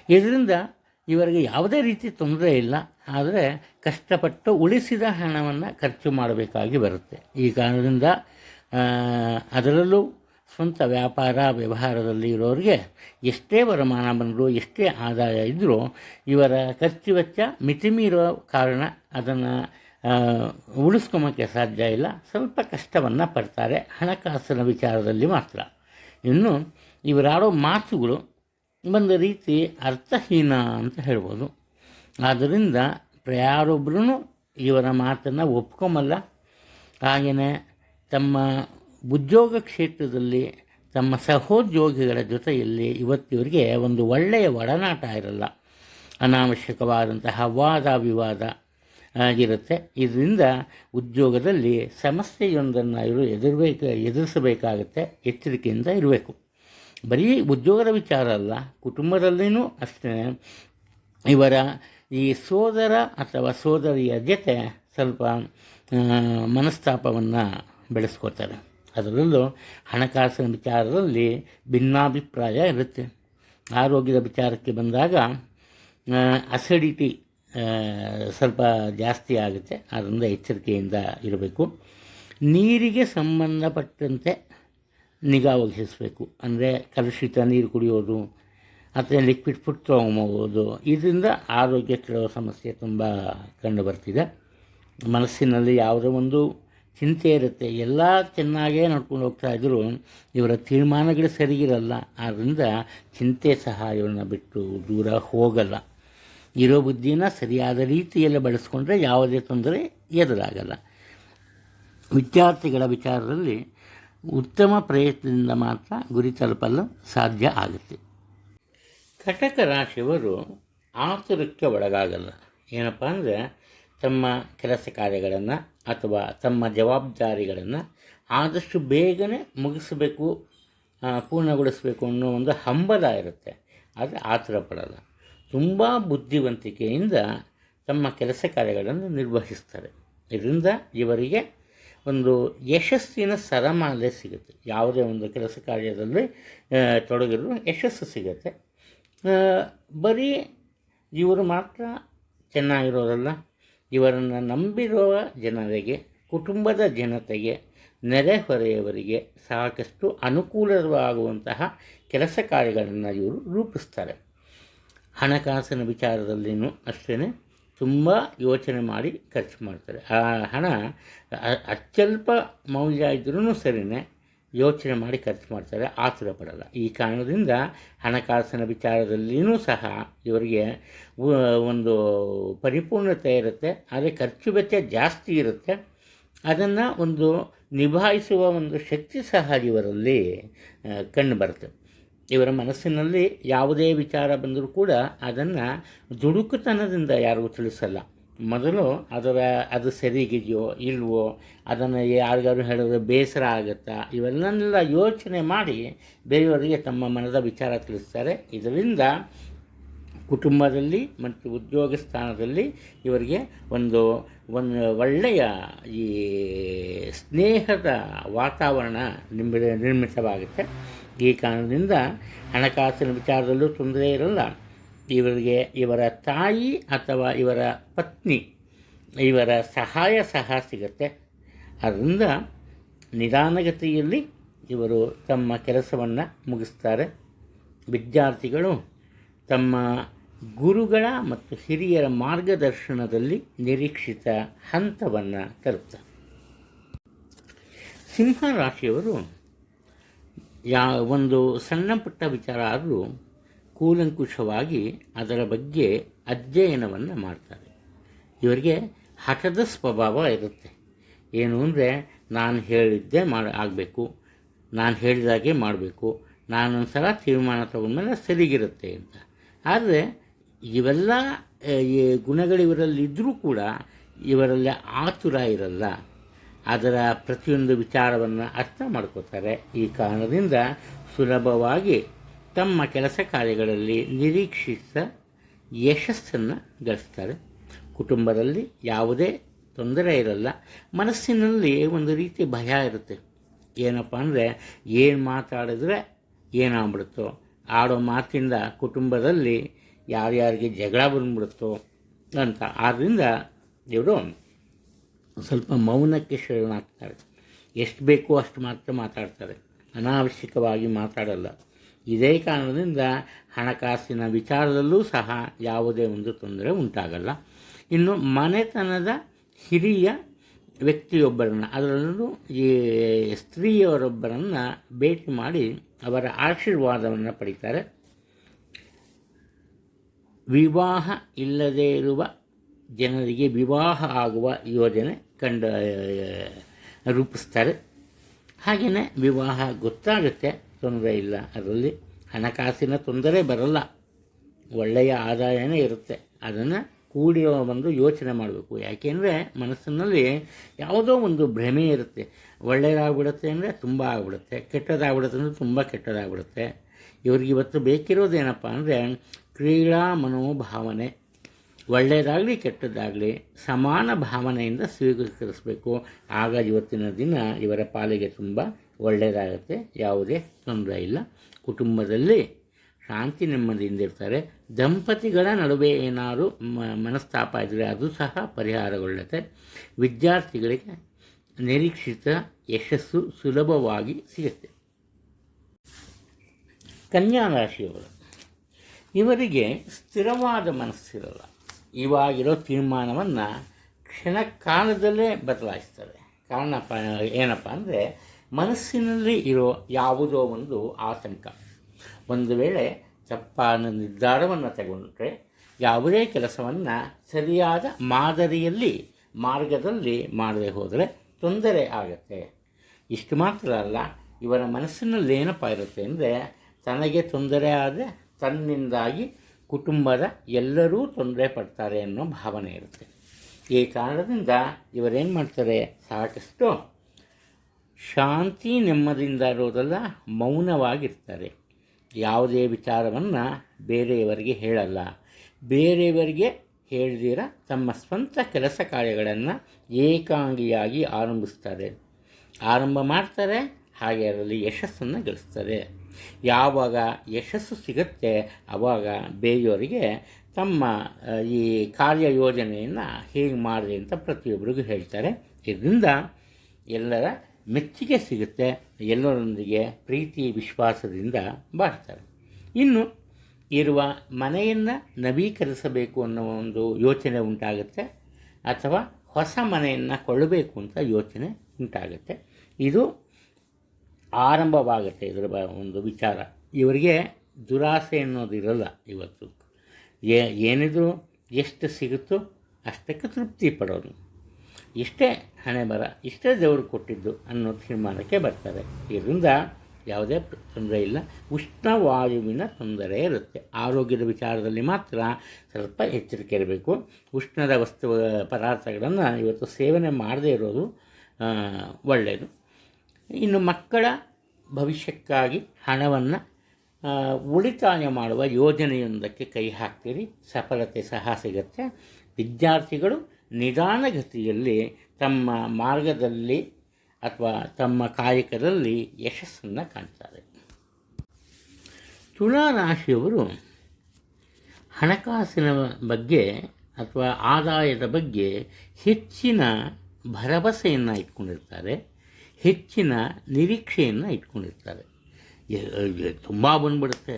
ಇದರಿಂದ ಇವರಿಗೆ ಯಾವುದೇ ರೀತಿ ತೊಂದರೆ ಇಲ್ಲ, ಆದರೆ ಕಷ್ಟಪಟ್ಟು ಉಳಿಸಿದ ಹಣವನ್ನು ಖರ್ಚು ಮಾಡಬೇಕಾಗಿ ಬರುತ್ತೆ. ಈ ಕಾರಣದಿಂದ ಅದರಲ್ಲೂ ಸ್ವಂತ ವ್ಯವಹಾರದಲ್ಲಿ ಇರೋರಿಗೆ ಎಷ್ಟೇ ವರಮಾನ ಬಂದರೂ ಎಷ್ಟೇ ಆದಾಯ ಇದ್ದರೂ ಇವರ ಖರ್ಚು ವೆಚ್ಚ ಮಿತಿಮೀರೋ ಕಾರಣ ಅದನ್ನು ಉಳಿಸ್ಕೊಂಬಕ್ಕೆ ಸಾಧ್ಯ ಇಲ್ಲ. ಸ್ವಲ್ಪ ಕಷ್ಟವನ್ನು ಪಡ್ತಾರೆ ಹಣಕಾಸಿನ ವಿಚಾರದಲ್ಲಿ ಮಾತ್ರ. ಇನ್ನು ಇವರಾಡೋ ಮಾತುಗಳು ಒಂದು ರೀತಿ ಅರ್ಥಹೀನ ಅಂತ ಹೇಳ್ಬೋದು. ಆದ್ದರಿಂದ ಯಾರೊಬ್ಬರೂ ಇವರ ಮಾತನ್ನು ಒಪ್ಕೊಂಬಲ್ಲ. ಹಾಗೆಯೇ ತಮ್ಮ ಉದ್ಯೋಗ ಕ್ಷೇತ್ರದಲ್ಲಿ ತಮ್ಮ ಸಹೋದ್ಯೋಗಿಗಳ ಜೊತೆಯಲ್ಲಿ ಇವತ್ತಿವರಿಗೆ ಒಂದು ಒಳ್ಳೆಯ ಒಡನಾಟ ಇರಲ್ಲ. ಅನಾವಶ್ಯಕವಾದಂತಹ ವಾದ ವಿವಾದ ಆಗಿರುತ್ತೆ. ಇದರಿಂದ ಉದ್ಯೋಗದಲ್ಲಿ ಸಮಸ್ಯೆಯೊಂದನ್ನು ಇವರು ಎದುರಿಸಬೇಕಾಗತ್ತೆ. ಎಚ್ಚರಿಕೆಯಿಂದ ಇರಬೇಕು. ಬರೀ ಉದ್ಯೋಗದ ವಿಚಾರ ಅಲ್ಲ, ಕುಟುಂಬದಲ್ಲಿಯೂ ಅಷ್ಟೇ ಇವರ ಈ ಸೋದರ ಅಥವಾ ಸೋದರಿಯ ಜೊತೆ ಸ್ವಲ್ಪ ಮನಸ್ತಾಪವನ್ನು ಬೆಳೆಸ್ಕೋತಾರೆ. ಅದರಲ್ಲೂ ಹಣಕಾಸಿನ ವಿಚಾರದಲ್ಲಿ ಭಿನ್ನಾಭಿಪ್ರಾಯ ಇರುತ್ತೆ. ಆರೋಗ್ಯದ ವಿಚಾರಕ್ಕೆ ಬಂದಾಗ ಅಸಿಡಿಟಿ ಸ್ವಲ್ಪ ಜಾಸ್ತಿ ಆಗುತ್ತೆ. ಅದರಿಂದ ಎಚ್ಚರಿಕೆಯಿಂದ ಇರಬೇಕು. ನೀರಿಗೆ ಸಂಬಂಧಪಟ್ಟಂತೆ ನಿಗಾ ವಹಿಸಬೇಕು. ಅಂದರೆ ಕಲುಷಿತ ನೀರು ಕುಡಿಯೋದು ಅಥವಾ ಲಿಕ್ವಿಡ್ ಫುಡ್ ತೊಗೊಂಬೋದು, ಇದರಿಂದ ಆರೋಗ್ಯ ಕೆಡುವ ಸಮಸ್ಯೆ ತುಂಬ ಕಂಡುಬರ್ತಿದೆ. ಮನಸ್ಸಿನಲ್ಲಿ ಯಾವುದೋ ಒಂದು ಚಿಂತೆ ಇರುತ್ತೆ. ಎಲ್ಲ ಚೆನ್ನಾಗೇ ನಡ್ಕೊಂಡು ಹೋಗ್ತಾಯಿದ್ರು ಇವರ ತೀರ್ಮಾನಗಳು ಸರಿಗಿರಲ್ಲ. ಆದ್ದರಿಂದ ಚಿಂತೆ ಸಹ ಇವ್ರನ್ನ ಬಿಟ್ಟು ದೂರ ಹೋಗಲ್ಲ. ಇರೋ ಬುದ್ಧಿನ ಸರಿಯಾದ ರೀತಿಯಲ್ಲಿ ಬಳಸ್ಕೊಂಡ್ರೆ ಯಾವುದೇ ತೊಂದರೆ ಎದುರಾಗಲ್ಲ. ವಿದ್ಯಾರ್ಥಿಗಳ ವಿಚಾರದಲ್ಲಿ ಉತ್ತಮ ಪ್ರಯತ್ನದಿಂದ ಮಾತ್ರ ಗುರಿ ತಲುಪಲು ಸಾಧ್ಯ ಆಗುತ್ತೆ. ಕಟಕ ರಾಶಿಯವರು ಆತುರಕ್ಕೆ ಒಳಗಾಗಲ್ಲ. ಏನಪ್ಪ ಅಂದರೆ ತಮ್ಮ ಕೆಲಸ ಕಾರ್ಯಗಳನ್ನು ಅಥವಾ ತಮ್ಮ ಜವಾಬ್ದಾರಿಗಳನ್ನು ಆದಷ್ಟು ಬೇಗನೆ ಮುಗಿಸಬೇಕು, ಪೂರ್ಣಗೊಳಿಸಬೇಕು ಅನ್ನೋ ಒಂದು ಹಂಬಲ ಇರುತ್ತೆ. ಆದರೆ ಆತುರ ಪಡಲ್ಲ. ತುಂಬ ಬುದ್ಧಿವಂತಿಕೆಯಿಂದ ತಮ್ಮ ಕೆಲಸ ಕಾರ್ಯಗಳನ್ನು ನಿರ್ವಹಿಸ್ತಾರೆ. ಇದರಿಂದ ಇವರಿಗೆ ಒಂದು ಯಶಸ್ಸಿನ ಸರಮಾಲೆ ಸಿಗುತ್ತೆ. ಯಾವುದೇ ಒಂದು ಕೆಲಸ ಕಾರ್ಯದಲ್ಲಿ ತೊಡಗಿದ್ರು ಯಶಸ್ಸು ಸಿಗುತ್ತೆ. ಬರೀ ಇವರು ಮಾತ್ರ ಚೆನ್ನಾಗಿರೋದಲ್ಲ, ಇವರನ್ನು ನಂಬಿರುವ ಜನರಿಗೆ, ಕುಟುಂಬದ ಜನತೆಗೆ, ನೆರೆಹೊರೆಯವರಿಗೆ ಸಾಕಷ್ಟು ಅನುಕೂಲವಾಗುವಂತಹ ಕೆಲಸ ಕಾರ್ಯಗಳನ್ನು ಇವರು ರೂಪಿಸ್ತಾರೆ. ಹಣಕಾಸಿನ ವಿಚಾರದಲ್ಲಿಯೂ ಅಷ್ಟೇ ತುಂಬ ಯೋಚನೆ ಮಾಡಿ ಖರ್ಚು ಮಾಡ್ತಾರೆ. ಆ ಹಣ ಅತ್ಯಲ್ಪ ಮೌಲ್ಯ ಇದ್ರೂ ಸರಿಯೇ ಯೋಚನೆ ಮಾಡಿ ಖರ್ಚು ಮಾಡ್ತಾರೆ, ಆತುರ ಪಡಲ್ಲ. ಈ ಕಾರಣದಿಂದ ಹಣಕಾಸಿನ ವಿಚಾರದಲ್ಲಿಯೂ ಸಹ ಇವರಿಗೆ ಒಂದು ಪರಿಪೂರ್ಣತೆ ಇರುತ್ತೆ. ಆದರೆ ಖರ್ಚು ವೆಚ್ಚ ಜಾಸ್ತಿ ಇರುತ್ತೆ. ಅದನ್ನು ಒಂದು ನಿಭಾಯಿಸುವ ಒಂದು ಶಕ್ತಿ ಸಹ ಇವರಲ್ಲಿ ಕಂಡುಬರುತ್ತೆ. ಇವರ ಮನಸ್ಸಿನಲ್ಲಿ ಯಾವುದೇ ವಿಚಾರ ಬಂದರೂ ಕೂಡ ಅದನ್ನು ದುಡುಕುತನದಿಂದ ಯಾರಿಗೂ ತಿಳಿಸಲ್ಲ. ಮೊದಲು ಅದು ಸರಿಗಿದೆಯೋ ಇಲ್ವೋ, ಅದನ್ನು ಯಾರಿಗಾದ್ರು ಹೇಳಿದ್ರೆ ಬೇಸರ ಆಗುತ್ತಾ, ಇವೆಲ್ಲ ಯೋಚನೆ ಮಾಡಿ ಬೇರೆಯವರಿಗೆ ತಮ್ಮ ಮನದ ವಿಚಾರ ತಿಳಿಸ್ತಾರೆ. ಇದರಿಂದ ಕುಟುಂಬದಲ್ಲಿ ಮತ್ತು ಉದ್ಯೋಗ ಸ್ಥಾನದಲ್ಲಿ ಇವರಿಗೆ ಒಂದು ಒಳ್ಳೆಯ ಈ ಸ್ನೇಹದ ವಾತಾವರಣ ನಿರ್ಮಿತವಾಗುತ್ತೆ. ಈ ಕಾರಣದಿಂದ ಹಣಕಾಸಿನ ವಿಚಾರದಲ್ಲೂ ತೊಂದರೆ ಇರಲ್ಲ. ಇವರಿಗೆ ಇವರ ತಾಯಿ ಅಥವಾ ಇವರ ಪತ್ನಿ ಇವರ ಸಹಾಯ ಸಹ ಸಿಗುತ್ತೆ. ಅದರಿಂದ ನಿಧಾನಗತಿಯಲ್ಲಿ ಇವರು ತಮ್ಮ ಕೆಲಸವನ್ನು ಮುಗಿಸ್ತಾರೆ. ವಿದ್ಯಾರ್ಥಿಗಳು ತಮ್ಮ ಗುರುಗಳ ಮತ್ತು ಹಿರಿಯರ ಮಾರ್ಗದರ್ಶನದಲ್ಲಿ ನಿರೀಕ್ಷಿತ ಹಂತವನ್ನು ತಲುಪ್ತಾರೆ. ಸಿಂಹ ರಾಶಿಯವರು ಒಂದು ಸಣ್ಣ ಪುಟ್ಟ ವಿಚಾರ ಆದರೂ ಕೂಲಂಕುಷವಾಗಿ ಅದರ ಬಗ್ಗೆ ಅಧ್ಯಯನವನ್ನು ಮಾಡ್ತಾರೆ. ಇವರಿಗೆ ಹಠದ ಸ್ವಭಾವ ಇರುತ್ತೆ. ಏನು ಅಂದರೆ ನಾನು ಹೇಳಿದ್ದೇ ಆಗಬೇಕು, ನಾನು ಹೇಳಿದಾಗೆ ಮಾಡಬೇಕು, ನಾನೊಂದು ಸಲ ತೀರ್ಮಾನ ತಗೊಂಡ್ಮೇಲೆ ಸರಿಗಿರುತ್ತೆ ಅಂತ. ಆದರೆ ಇವೆಲ್ಲ ಗುಣಗಳು ಇವರಲ್ಲಿದ್ದರೂ ಕೂಡ ಇವರಲ್ಲಿ ಆತುರ ಇರಲ್ಲ. ಅದರ ಪ್ರತಿಯೊಂದು ವಿಚಾರವನ್ನು ಅರ್ಥ ಮಾಡ್ಕೋತಾರೆ. ಈ ಕಾರಣದಿಂದ ಸುಲಭವಾಗಿ ತಮ್ಮ ಕೆಲಸ ಕಾರ್ಯಗಳಲ್ಲಿ ನಿರೀಕ್ಷಿತ ಯಶಸ್ಸನ್ನು ಗಳಿಸ್ತಾರೆ. ಕುಟುಂಬದಲ್ಲಿ ಯಾವುದೇ ತೊಂದರೆ ಇರಲ್ಲ. ಮನಸ್ಸಿನಲ್ಲಿ ಒಂದು ರೀತಿ ಭಯ ಇರುತ್ತೆ. ಏನಪ್ಪ ಅಂದರೆ ಏನು ಮಾತಾಡಿದ್ರೆ ಏನಾಗ್ಬಿಡುತ್ತೋ, ಆಡೋ ಮಾತಿಂದ ಕುಟುಂಬದಲ್ಲಿ ಯಾರ್ಯಾರಿಗೆ ಜಗಳ ಬಂದ್ಬಿಡುತ್ತೋ ಅಂತ. ಆದ್ದರಿಂದ ಇವರು ಸ್ವಲ್ಪ ಮೌನಕ್ಕೆ ಶರಣಾಗ್ತಾರೆ. ಎಷ್ಟು ಬೇಕೋ ಅಷ್ಟು ಮಾತ್ರ ಮಾತಾಡ್ತಾರೆ, ಅನಾವಶ್ಯಕವಾಗಿ ಮಾತಾಡಲ್ಲ. ಇದೇ ಕಾರಣದಿಂದ ಹಣಕಾಸಿನ ವಿಚಾರದಲ್ಲೂ ಸಹ ಯಾವುದೇ ಒಂದು ತೊಂದರೆ ಉಂಟಾಗಲ್ಲ. ಇನ್ನು ಮನೆತನದ ಹಿರಿಯ ವ್ಯಕ್ತಿಯೊಬ್ಬರನ್ನು, ಅದರಲ್ಲೂ ಈ ಸ್ತ್ರೀಯವರೊಬ್ಬರನ್ನು ಭೇಟಿ ಮಾಡಿ ಅವರ ಆಶೀರ್ವಾದವನ್ನು ಪಡಿತಾರೆ. ವಿವಾಹ ಇಲ್ಲದೇ ಇರುವ ಜನರಿಗೆ ವಿವಾಹ ಆಗುವ ಯೋಜನೆ ರೂಪಿಸ್ತಾರೆ. ಹಾಗೆಯೇ ವಿವಾಹ ಗೊತ್ತಾಗುತ್ತೆ, ತೊಂದರೆ ಇಲ್ಲ. ಅದರಲ್ಲಿ ಹಣಕಾಸಿನ ತೊಂದರೆ ಬರಲ್ಲ, ಒಳ್ಳೆಯ ಆದಾಯನೇ ಇರುತ್ತೆ. ಅದನ್ನು ಕೂಡಿ ಒಂದು ಯೋಚನೆ ಮಾಡಬೇಕು. ಯಾಕೆಂದರೆ ಮನಸ್ಸಿನಲ್ಲಿ ಯಾವುದೋ ಒಂದು ಭ್ರಮೆ ಇರುತ್ತೆ. ಒಳ್ಳೆಯದಾಗ್ಬಿಡುತ್ತೆ ಅಂದರೆ ತುಂಬ ಆಗ್ಬಿಡುತ್ತೆ, ಕೆಟ್ಟದಾಗ್ಬಿಡುತ್ತೆ ಅಂದರೆ ತುಂಬ ಕೆಟ್ಟದಾಗ್ಬಿಡುತ್ತೆ. ಇವ್ರಿಗೆ ಇವತ್ತು ಬೇಕಿರೋದೇನಪ್ಪ ಅಂದರೆ ಕ್ರೀಡಾ ಮನೋಭಾವನೆ. ಒಳ್ಳೆಯದಾಗಲಿ ಕೆಟ್ಟದ್ದಾಗಲಿ ಸಮಾನ ಭಾವನೆಯಿಂದ ಸ್ವೀಕರಿಸಬೇಕು. ಆಗ ಇವತ್ತಿನ ದಿನ ಇವರ ಪಾಲಿಗೆ ತುಂಬ ಒಳ್ಳೆಯದಾಗುತ್ತೆ, ಯಾವುದೇ ತೊಂದರೆ ಇಲ್ಲ. ಕುಟುಂಬದಲ್ಲಿ ಶಾಂತಿ ನೆಮ್ಮದಿಯಿಂದ ಇರ್ತಾರೆ. ದಂಪತಿಗಳ ನಡುವೆ ಏನಾದರೂ ಮನಸ್ತಾಪ ಇದ್ದರೆ ಅದು ಸಹ ಪರಿಹಾರಗೊಳ್ಳುತ್ತೆ. ವಿದ್ಯಾರ್ಥಿಗಳಿಗೆ ನಿರೀಕ್ಷಿತ ಯಶಸ್ಸು ಸುಲಭವಾಗಿ ಸಿಗುತ್ತೆ. ಕನ್ಯಾ ರಾಶಿಯವರು, ಇವರಿಗೆ ಸ್ಥಿರವಾದ ಮನಸ್ಸಿರಲ್ಲ. ಇವಾಗಿರೋ ತೀರ್ಮಾನವನ್ನು ಕ್ಷಣಕಾಲದಲ್ಲೇ ಬದಲಾಯಿಸ್ತಾರೆ. ಕಾರಣ ಏನಪ್ಪ ಅಂದರೆ ಮನಸ್ಸಿನಲ್ಲಿ ಇರೋ ಯಾವುದೋ ಒಂದು ಆತಂಕ. ಒಂದು ವೇಳೆ ತಪ್ಪಾದ ನಿರ್ಧಾರವನ್ನು ತಗೊಂಡ್ರೆ ಯಾವುದೇ ಕೆಲಸವನ್ನು ಸರಿಯಾದ ಮಾರ್ಗದಲ್ಲಿ ಮಾಡದೆ ಹೋದರೆ ತೊಂದರೆ ಆಗುತ್ತೆ. ಇಷ್ಟು ಮಾತ್ರ ಅಲ್ಲ, ಇವರ ಮನಸ್ಸಿನಲ್ಲಿ ಏನಪ್ಪ ಇರುತ್ತೆ ಅಂದರೆ ತನಗೆ ತೊಂದರೆ ಆದರೆ ತನ್ನಿಂದಾಗಿ ಕುಟುಂಬದ ಎಲ್ಲರೂ ತೊಂದರೆ ಪಡ್ತಾರೆ ಅನ್ನೋ ಭಾವನೆ ಇರುತ್ತೆ. ಈ ಕಾರಣದಿಂದ ಇವರೇನು ಮಾಡ್ತಾರೆ, ಸಾಕಷ್ಟು ಶಾಂತಿ ನೆಮ್ಮದಿಯಿಂದ ಇರೋದಲ್ಲ, ಮೌನವಾಗಿರ್ತಾರೆ. ಯಾವುದೇ ವಿಚಾರವನ್ನು ಬೇರೆಯವರಿಗೆ ಹೇಳಲ್ಲ. ಬೇರೆಯವರಿಗೆ ಹೇಳಿದಿರ ತಮ್ಮ ಸ್ವಂತ ಕೆಲಸ ಕಾರ್ಯಗಳನ್ನು ಏಕಾಂಗಿಯಾಗಿ ಆರಂಭಿಸ್ತಾರೆ, ಆರಂಭ ಮಾಡ್ತಾರೆ, ಹಾಗೆ ಅದರಲ್ಲಿ ಯಶಸ್ಸನ್ನು ಗಳಿಸ್ತಾರೆ. ಯಾವಾಗ ಯಶಸ್ಸು ಸಿಗುತ್ತೆ ಆವಾಗ ಬೇರೆಯವರಿಗೆ ತಮ್ಮ ಈ ಕಾರ್ಯಯೋಜನೆಯನ್ನು ಹೇಗೆ ಮಾಡಿದೆ ಅಂತ ಪ್ರತಿಯೊಬ್ಬರಿಗೂ ಹೇಳ್ತಾರೆ. ಇದರಿಂದ ಎಲ್ಲರ ಮೆಚ್ಚುಗೆ ಸಿಗುತ್ತೆ, ಎಲ್ಲರೊಂದಿಗೆ ಪ್ರೀತಿ ವಿಶ್ವಾಸದಿಂದ ಬಾಳ್ತಾರೆ. ಇನ್ನು ಇರುವ ಮನೆಯನ್ನು ನವೀಕರಿಸಬೇಕು ಅನ್ನೋ ಒಂದು ಯೋಚನೆ ಉಂಟಾಗುತ್ತೆ, ಅಥವಾ ಹೊಸ ಮನೆಯನ್ನು ಕೊಳ್ಳಬೇಕು ಅಂತ ಯೋಚನೆ ಉಂಟಾಗುತ್ತೆ. ಇದು ಆರಂಭವಾಗುತ್ತೆ ಇದರ ಒಂದು ವಿಚಾರ. ಇವರಿಗೆ ದುರಾಸೆ ಅನ್ನೋದು ಇರಲ್ಲ. ಇವತ್ತು ಏನಿದ್ರು ಎಷ್ಟು ಸಿಗುತ್ತೋ ಅಷ್ಟಕ್ಕೆ ತೃಪ್ತಿ ಪಡೋದು, ಇಷ್ಟೇ ಹಣೆ ಬರ, ಇಷ್ಟೇ ದೇವರು ಕೊಟ್ಟಿದ್ದು ಅನ್ನೋ ತೀರ್ಮಾನಕ್ಕೆ ಬರ್ತಾರೆ. ಇದರಿಂದ ಯಾವುದೇ ತೊಂದರೆ ಇಲ್ಲ. ಉಷ್ಣವಾಯುವಿನ ತೊಂದರೆ ಇರುತ್ತೆ. ಆರೋಗ್ಯದ ವಿಚಾರದಲ್ಲಿ ಮಾತ್ರ ಸ್ವಲ್ಪ ಎಚ್ಚರಿಕೆ ಇರಬೇಕು. ಉಷ್ಣದ ಪದಾರ್ಥಗಳನ್ನು ಇವತ್ತು ಸೇವನೆ ಮಾಡದೇ ಇರೋದು ಒಳ್ಳೆಯದು. ಇನ್ನು ಮಕ್ಕಳ ಭವಿಷ್ಯಕ್ಕಾಗಿ ಹಣವನ್ನು ಉಳಿತಾಯ ಮಾಡುವ ಯೋಜನೆಯೊಂದಕ್ಕೆ ಕೈ ಹಾಕ್ತೀರಿ, ಸಫಲತೆ ಸಹ ಸಿಗುತ್ತೆ. ವಿದ್ಯಾರ್ಥಿಗಳು ನಿಧಾನಗತಿಯಲ್ಲಿ ತಮ್ಮ ಮಾರ್ಗದಲ್ಲಿ ಅಥವಾ ತಮ್ಮ ಕಾಯಕದಲ್ಲಿ ಯಶಸ್ಸನ್ನು ಕಾಣ್ತಾರೆ. ತುಲಾ ರಾಶಿಯವರು ಹಣಕಾಸಿನ ಬಗ್ಗೆ ಅಥವಾ ಆದಾಯದ ಬಗ್ಗೆ ಹೆಚ್ಚಿನ ಭರವಸೆಯನ್ನು ಇಟ್ಕೊಂಡಿರ್ತಾರೆ, ಹೆಚ್ಚಿನ ನಿರೀಕ್ಷೆಯನ್ನು ಇಟ್ಕೊಂಡಿರ್ತಾರೆ. ತುಂಬ ಬಂದುಬಿಡುತ್ತೆ,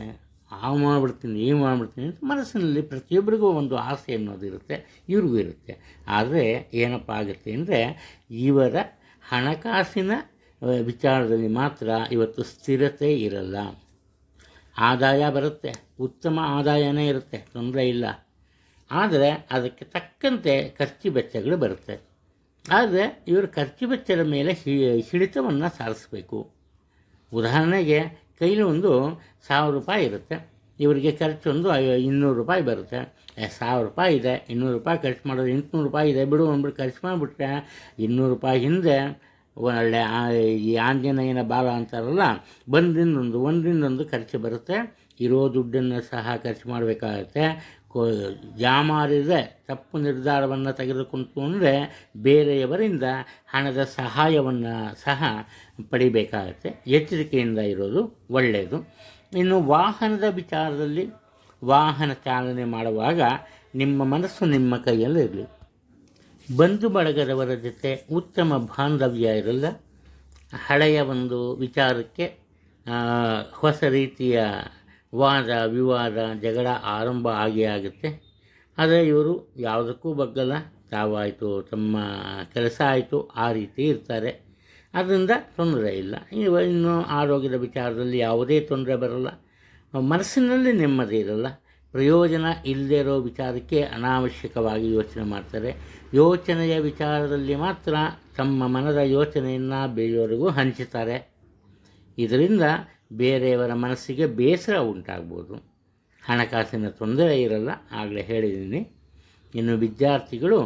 ಆ ಮಾಡಿಬಿಡ್ತೀನಿ, ಈ ಮಾಡಿಬಿಡ್ತೀನಿ ಅಂತ ಮನಸ್ಸಿನಲ್ಲಿ ಪ್ರತಿಯೊಬ್ಬರಿಗೂ ಒಂದು ಆಸೆ ಅನ್ನೋದು ಇರುತ್ತೆ, ಇವ್ರಿಗೂ ಇರುತ್ತೆ. ಆದರೆ ಏನಪ್ಪ ಆಗುತ್ತೆ ಅಂದರೆ ಇವರ ಹಣಕಾಸಿನ ವಿಚಾರದಲ್ಲಿ ಮಾತ್ರ ಇವತ್ತು ಸ್ಥಿರತೆ ಇರಲ್ಲ. ಆದಾಯ ಬರುತ್ತೆ, ಉತ್ತಮ ಆದಾಯನೇ ಇರುತ್ತೆ, ತೊಂದರೆ ಇಲ್ಲ. ಆದರೆ ಅದಕ್ಕೆ ತಕ್ಕಂತೆ ಖರ್ಚು ವೆಚ್ಚಗಳು ಬರುತ್ತೆ. ಆದರೆ ಇವರು ಖರ್ಚು ವೆಚ್ಚದ ಮೇಲೆ ಹಿಡಿತವನ್ನು ಸಾಧಿಸಬೇಕು. ಉದಾಹರಣೆಗೆ ಕೈಲಿ ಒಂದು 1000 ರೂಪಾಯಿ ಇರುತ್ತೆ, ಇವರಿಗೆ ಖರ್ಚೊಂದು 200 ರೂಪಾಯಿ ಬರುತ್ತೆ. 1000 ರೂಪಾಯಿ ಇದೆ, 200 ರೂಪಾಯಿ ಖರ್ಚು ಮಾಡೋದು, 800 ರೂಪಾಯಿ ಇದೆ, ಬಿಡು ಅಂದ್ಬಿಟ್ಟು ಖರ್ಚು ಮಾಡಿಬಿಟ್ರೆ 200 ರೂಪಾಯಿ ಹಿಂದೆ ಒಳ್ಳೆ ಈ ಆಂಜನೇಯನ ಬಾಲ ಅಂತಾರಲ್ಲ, ಒಂದರಿಂದೊಂದು ಖರ್ಚು ಬರುತ್ತೆ. ಇರೋ ದುಡ್ಡನ್ನು ಸಹ ಖರ್ಚು ಮಾಡಬೇಕಾಗತ್ತೆ. ಜಾಮಾರಿದೆ ತಪ್ಪು ನಿರ್ಧಾರವನ್ನು ತೆಗೆದುಕೊಂತು ಅಂದರೆ ಬೇರೆಯವರಿಂದ ಹಣದ ಸಹಾಯವನ್ನು ಸಹ ಪಡಿಬೇಕಾಗತ್ತೆ. ಎಚ್ಚರಿಕೆಯಿಂದ ಇರೋದು ಒಳ್ಳೆಯದು. ಇನ್ನು ವಾಹನದ ವಿಚಾರದಲ್ಲಿ ವಾಹನ ಚಾಲನೆ ಮಾಡುವಾಗ ನಿಮ್ಮ ಮನಸ್ಸು ನಿಮ್ಮ ಕೈಯಲ್ಲಿರಲಿ. ಬಂಧು ಬಳಗದವರ ಜೊತೆ ಉತ್ತಮ ಬಾಂಧವ್ಯ ಇರಲ್ಲ. ಹಳೆಯ ಒಂದು ವಿಚಾರಕ್ಕೆ ಹೊಸ ರೀತಿಯ ವಾದ ವಿವಾದ ಜಗಳ ಆರಂಭ ಆಗುತ್ತೆ. ಆದರೆ ಇವರು ಯಾವುದಕ್ಕೂ ಬಗ್ಗಲ್ಲ, ತಾವಾಯಿತು ತಮ್ಮ ಕೆಲಸ ಆಯಿತು ಆ ರೀತಿ ಇರ್ತಾರೆ. ಅದರಿಂದ ತೊಂದರೆ ಇಲ್ಲ. ಇನ್ನು ಆರೋಗ್ಯದ ವಿಚಾರದಲ್ಲಿ ಯಾವುದೇ ತೊಂದರೆ ಬರಲ್ಲ. ಮನಸ್ಸಿನಲ್ಲಿ ನೆಮ್ಮದಿ ಇರಲ್ಲ. ಪ್ರಯೋಜನ ಇಲ್ಲದೇ ಇರೋ ವಿಚಾರಕ್ಕೆ ಅನಾವಶ್ಯಕವಾಗಿ ಯೋಚನೆ ಮಾಡ್ತಾರೆ. ಯೋಚನೆಯ ವಿಚಾರದಲ್ಲಿ ಮಾತ್ರ ತಮ್ಮ ಮನದ ಯೋಚನೆಯನ್ನು ಬೇರೆಯವರಿಗೂ ಹಂಚುತ್ತಾರೆ. ಇದರಿಂದ ಬೇರೆಯವರ ಮನಸ್ಸಿಗೆ ಬೇಸರ ಉಂಟಾಗ್ಬೋದು. ಹಣಕಾಸಿನ ತೊಂದರೆ ಇರಲ್ಲ, ಆಗಲೇ ಹೇಳಿದ್ದೀನಿ. ಇನ್ನು ವಿದ್ಯಾರ್ಥಿಗಳು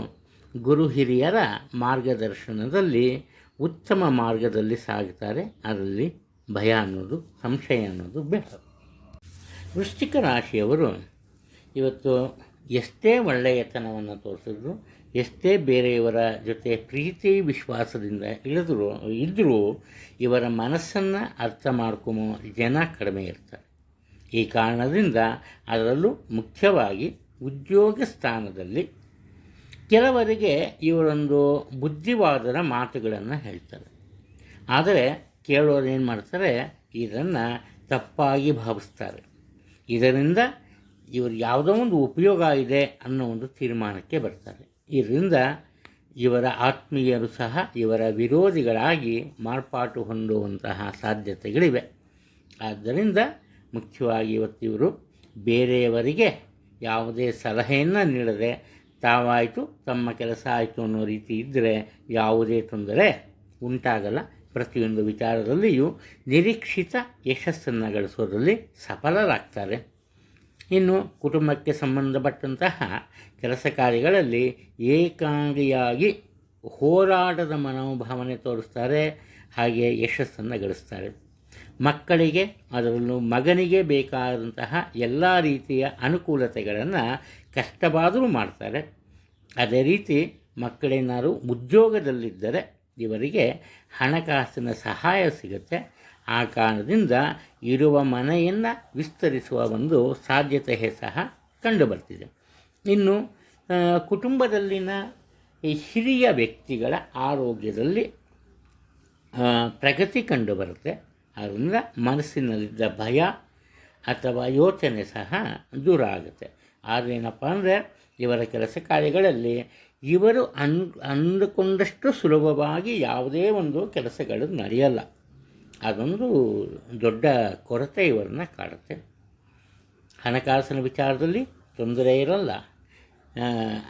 ಗುರು ಹಿರಿಯರ ಮಾರ್ಗದರ್ಶನದಲ್ಲಿ ಉತ್ತಮ ಮಾರ್ಗದಲ್ಲಿ ಸಾಗುತ್ತಾರೆ. ಅದರಲ್ಲಿ ಭಯ ಅನ್ನೋದು, ಸಂಶಯ ಅನ್ನೋದು ಬೇಡ. ವೃಶ್ಚಿಕ ರಾಶಿಯವರು ಇವತ್ತು ಎಷ್ಟೇ ಒಳ್ಳೆಯತನವನ್ನು ತೋರಿಸಿದ್ರು, ಎಷ್ಟೇ ಬೇರೆಯವರ ಜೊತೆ ಪ್ರೀತಿ ವಿಶ್ವಾಸದಿಂದ ಇದ್ದರೂ ಇವರ ಮನಸ್ಸನ್ನು ಅರ್ಥ ಮಾಡ್ಕೊಂಬೋ ಜನ ಕಡಿಮೆ ಇರ್ತಾರೆ. ಈ ಕಾರಣದಿಂದ ಅದರಲ್ಲೂ ಮುಖ್ಯವಾಗಿ ಉದ್ಯೋಗ ಸ್ಥಾನದಲ್ಲಿ ಕೆಲವರಿಗೆ ಇವರೊಂದು ಬುದ್ಧಿವಾದದ ಮಾತುಗಳನ್ನು ಹೇಳ್ತಾರೆ. ಆದರೆ ಕೇಳೋರು ಏನು ಮಾಡ್ತಾರೆ, ಇದನ್ನು ತಪ್ಪಾಗಿ ಭಾವಿಸ್ತಾರೆ. ಇದರಿಂದ ಇವರು ಯಾವುದೋ ಒಂದು ಉಪಯೋಗ ಇದೆ ಅನ್ನೋ ಒಂದು ತೀರ್ಮಾನಕ್ಕೆ ಬರ್ತಾರೆ. ಇದರಿಂದ ಇವರ ಆತ್ಮೀಯರು ಸಹ ಇವರ ವಿರೋಧಿಗಳಾಗಿ ಮಾರ್ಪಾಟು ಹೊಂದುವಂತಹ ಸಾಧ್ಯತೆಗಳಿವೆ. ಆದ್ದರಿಂದ ಮುಖ್ಯವಾಗಿ ಇವತ್ತಿವರು ಬೇರೆಯವರಿಗೆ ಯಾವುದೇ ಸಲಹೆಯನ್ನು ನೀಡದೆ ತಾವಾಯಿತು ತಮ್ಮ ಕೆಲಸ ಆಯಿತು ಅನ್ನೋ ರೀತಿ ಇದ್ದರೆ ಯಾವುದೇ ತೊಂದರೆ ಉಂಟಾಗಲ್ಲ. ಪ್ರತಿಯೊಂದು ವಿಚಾರದಲ್ಲಿಯೂ ನಿರೀಕ್ಷಿತ ಯಶಸ್ಸನ್ನು ಗಳಿಸೋದ್ರಲ್ಲಿ ಸಫಲರಾಗ್ತಾರೆ. ಇನ್ನು ಕುಟುಂಬಕ್ಕೆ ಸಂಬಂಧಪಟ್ಟಂತಹ ಕೆಲಸ ಕಾರ್ಯಗಳಲ್ಲಿ ಏಕಾಂಗಿಯಾಗಿ ಹೋರಾಟದ ಮನೋಭಾವನೆ ತೋರಿಸ್ತಾರೆ, ಹಾಗೆ ಯಶಸ್ಸನ್ನು ಗಳಿಸ್ತಾರೆ. ಮಕ್ಕಳಿಗೆ, ಅದರಲ್ಲೂ ಮಗನಿಗೆ ಬೇಕಾದಂತಹ ಎಲ್ಲ ರೀತಿಯ ಅನುಕೂಲತೆಗಳನ್ನು ಕಷ್ಟವಾದರೂ ಮಾಡ್ತಾರೆ. ಅದೇ ರೀತಿ ಮಕ್ಕಳೇನಾದ್ರು ಉದ್ಯೋಗದಲ್ಲಿದ್ದರೆ ಇವರಿಗೆ ಹಣಕಾಸಿನ ಸಹಾಯ ಸಿಗುತ್ತೆ. ಆ ಕಾರಣದಿಂದ ಇರುವ ಮನೆಯನ್ನು ವಿಸ್ತರಿಸುವ ಒಂದು ಸಾಧ್ಯತೆ ಸಹ ಕಂಡುಬರ್ತಿದೆ. ಇನ್ನು ಕುಟುಂಬದಲ್ಲಿನ ಈ ಹಿರಿಯ ವ್ಯಕ್ತಿಗಳ ಆರೋಗ್ಯದಲ್ಲಿ ಪ್ರಗತಿ ಕಂಡುಬರುತ್ತೆ. ಆದ್ದರಿಂದ ಮನಸ್ಸಿನಲ್ಲಿದ್ದ ಭಯ ಅಥವಾ ಯೋಚನೆ ಸಹ ದೂರ ಆಗುತ್ತೆ. ಆದರೆ ಏನಪ್ಪ ಅಂದರೆ ಇವರ ಕೆಲಸ ಕಾರ್ಯಗಳಲ್ಲಿ ಇವರು ಅಂದುಕೊಂಡಷ್ಟು ಸುಲಭವಾಗಿ ಯಾವುದೇ ಒಂದು ಕೆಲಸಗಳು ನಡೆಯಲ್ಲ. ಅದೊಂದು ದೊಡ್ಡ ಕೊರತೆ ಇವರನ್ನ ಕಾಡುತ್ತೆ. ಹಣಕಾಸಿನ ವಿಚಾರದಲ್ಲಿ ತೊಂದರೆ ಇರಲ್ಲ,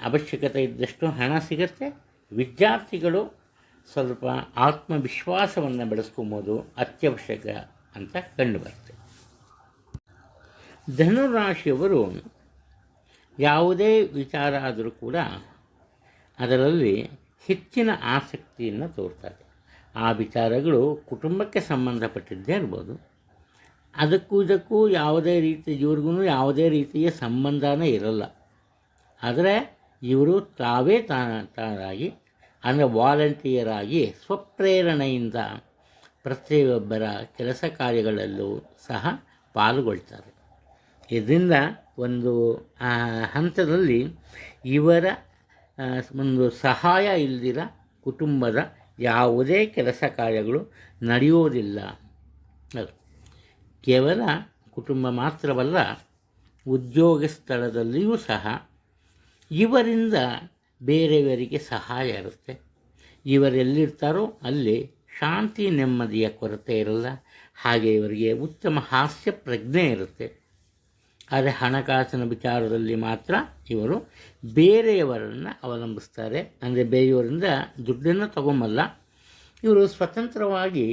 ಅವಶ್ಯಕತೆ ಇದ್ದಷ್ಟು ಹಣ ಸಿಗುತ್ತೆ. ವಿದ್ಯಾರ್ಥಿಗಳು ಸ್ವಲ್ಪ ಆತ್ಮವಿಶ್ವಾಸವನ್ನು ಬೆಳೆಸ್ಕೊಂಬೋದು ಅತ್ಯವಶ್ಯಕ ಅಂತ ಕಂಡುಬರುತ್ತೆ. ಧನುರಾಶಿಯವರು ಯಾವುದೇ ವಿಚಾರ ಆದರೂ ಕೂಡ ಅದರಲ್ಲಿ ಹೆಚ್ಚಿನ ಆಸಕ್ತಿಯನ್ನು ತೋರ್ತಾರೆ. ಆ ವಿಚಾರಗಳು ಕುಟುಂಬಕ್ಕೆ ಸಂಬಂಧಪಟ್ಟಿದ್ದೇ ಇರ್ಬೋದು. ಅದಕ್ಕೂ ಇದಕ್ಕೂ ಯಾವುದೇ ರೀತಿ ಇವ್ರಿಗೂ ಯಾವುದೇ ರೀತಿಯ ಸಂಬಂಧನೇ ಇರಲ್ಲ. ಆದರೆ ಇವರು ತಾವೇ ತಾನಾಗಿ ಅಂದರೆ ವಾಲಂಟಿಯರ್ ಆಗಿ ಸ್ವಪ್ರೇರಣೆಯಿಂದ ಪ್ರತಿಯೊಬ್ಬರ ಕೆಲಸ ಕಾರ್ಯಗಳಲ್ಲೂ ಸಹ ಪಾಲ್ಗೊಳ್ತಾರೆ. ಇದರಿಂದ ಒಂದು ಹಂತದಲ್ಲಿ ಇವರ ಒಂದು ಸಹಾಯ ಇಲ್ಲದಿರ ಕುಟುಂಬದ ಯಾವುದೇ ಕೆಲಸ ಕಾರ್ಯಗಳು ನಡೆಯೋದಿಲ್ಲ. ಕೇವಲ ಕುಟುಂಬ ಮಾತ್ರವಲ್ಲ, ಉದ್ಯೋಗ ಸ್ಥಳದಲ್ಲಿಯೂ ಸಹ ಇವರಿಂದ ಬೇರೆಯವರಿಗೆ ಸಹಾಯ ಇರುತ್ತೆ. ಇವರೆಲ್ಲಿರ್ತಾರೋ ಅಲ್ಲಿ ಶಾಂತಿ ನೆಮ್ಮದಿಯ ಕೊರತೆ ಇರಲ್ಲ. ಹಾಗೆ ಇವರಿಗೆ ಉತ್ತಮ ಹಾಸ್ಯ ಪ್ರಜ್ಞೆ ಇರುತ್ತೆ. ಆದರೆ ಹಣಕಾಸಿನ ವಿಚಾರದಲ್ಲಿ ಮಾತ್ರ ಇವರು ಬೇರೆಯವರನ್ನು ಅವಲಂಬಿಸ್ತಾರೆ. ಅಂದರೆ ಬೇರೆಯವರಿಂದ ದುಡ್ಡನ್ನು ತಗೊಂಬಲ್ಲ. ಇವರು ಸ್ವತಂತ್ರವಾಗಿ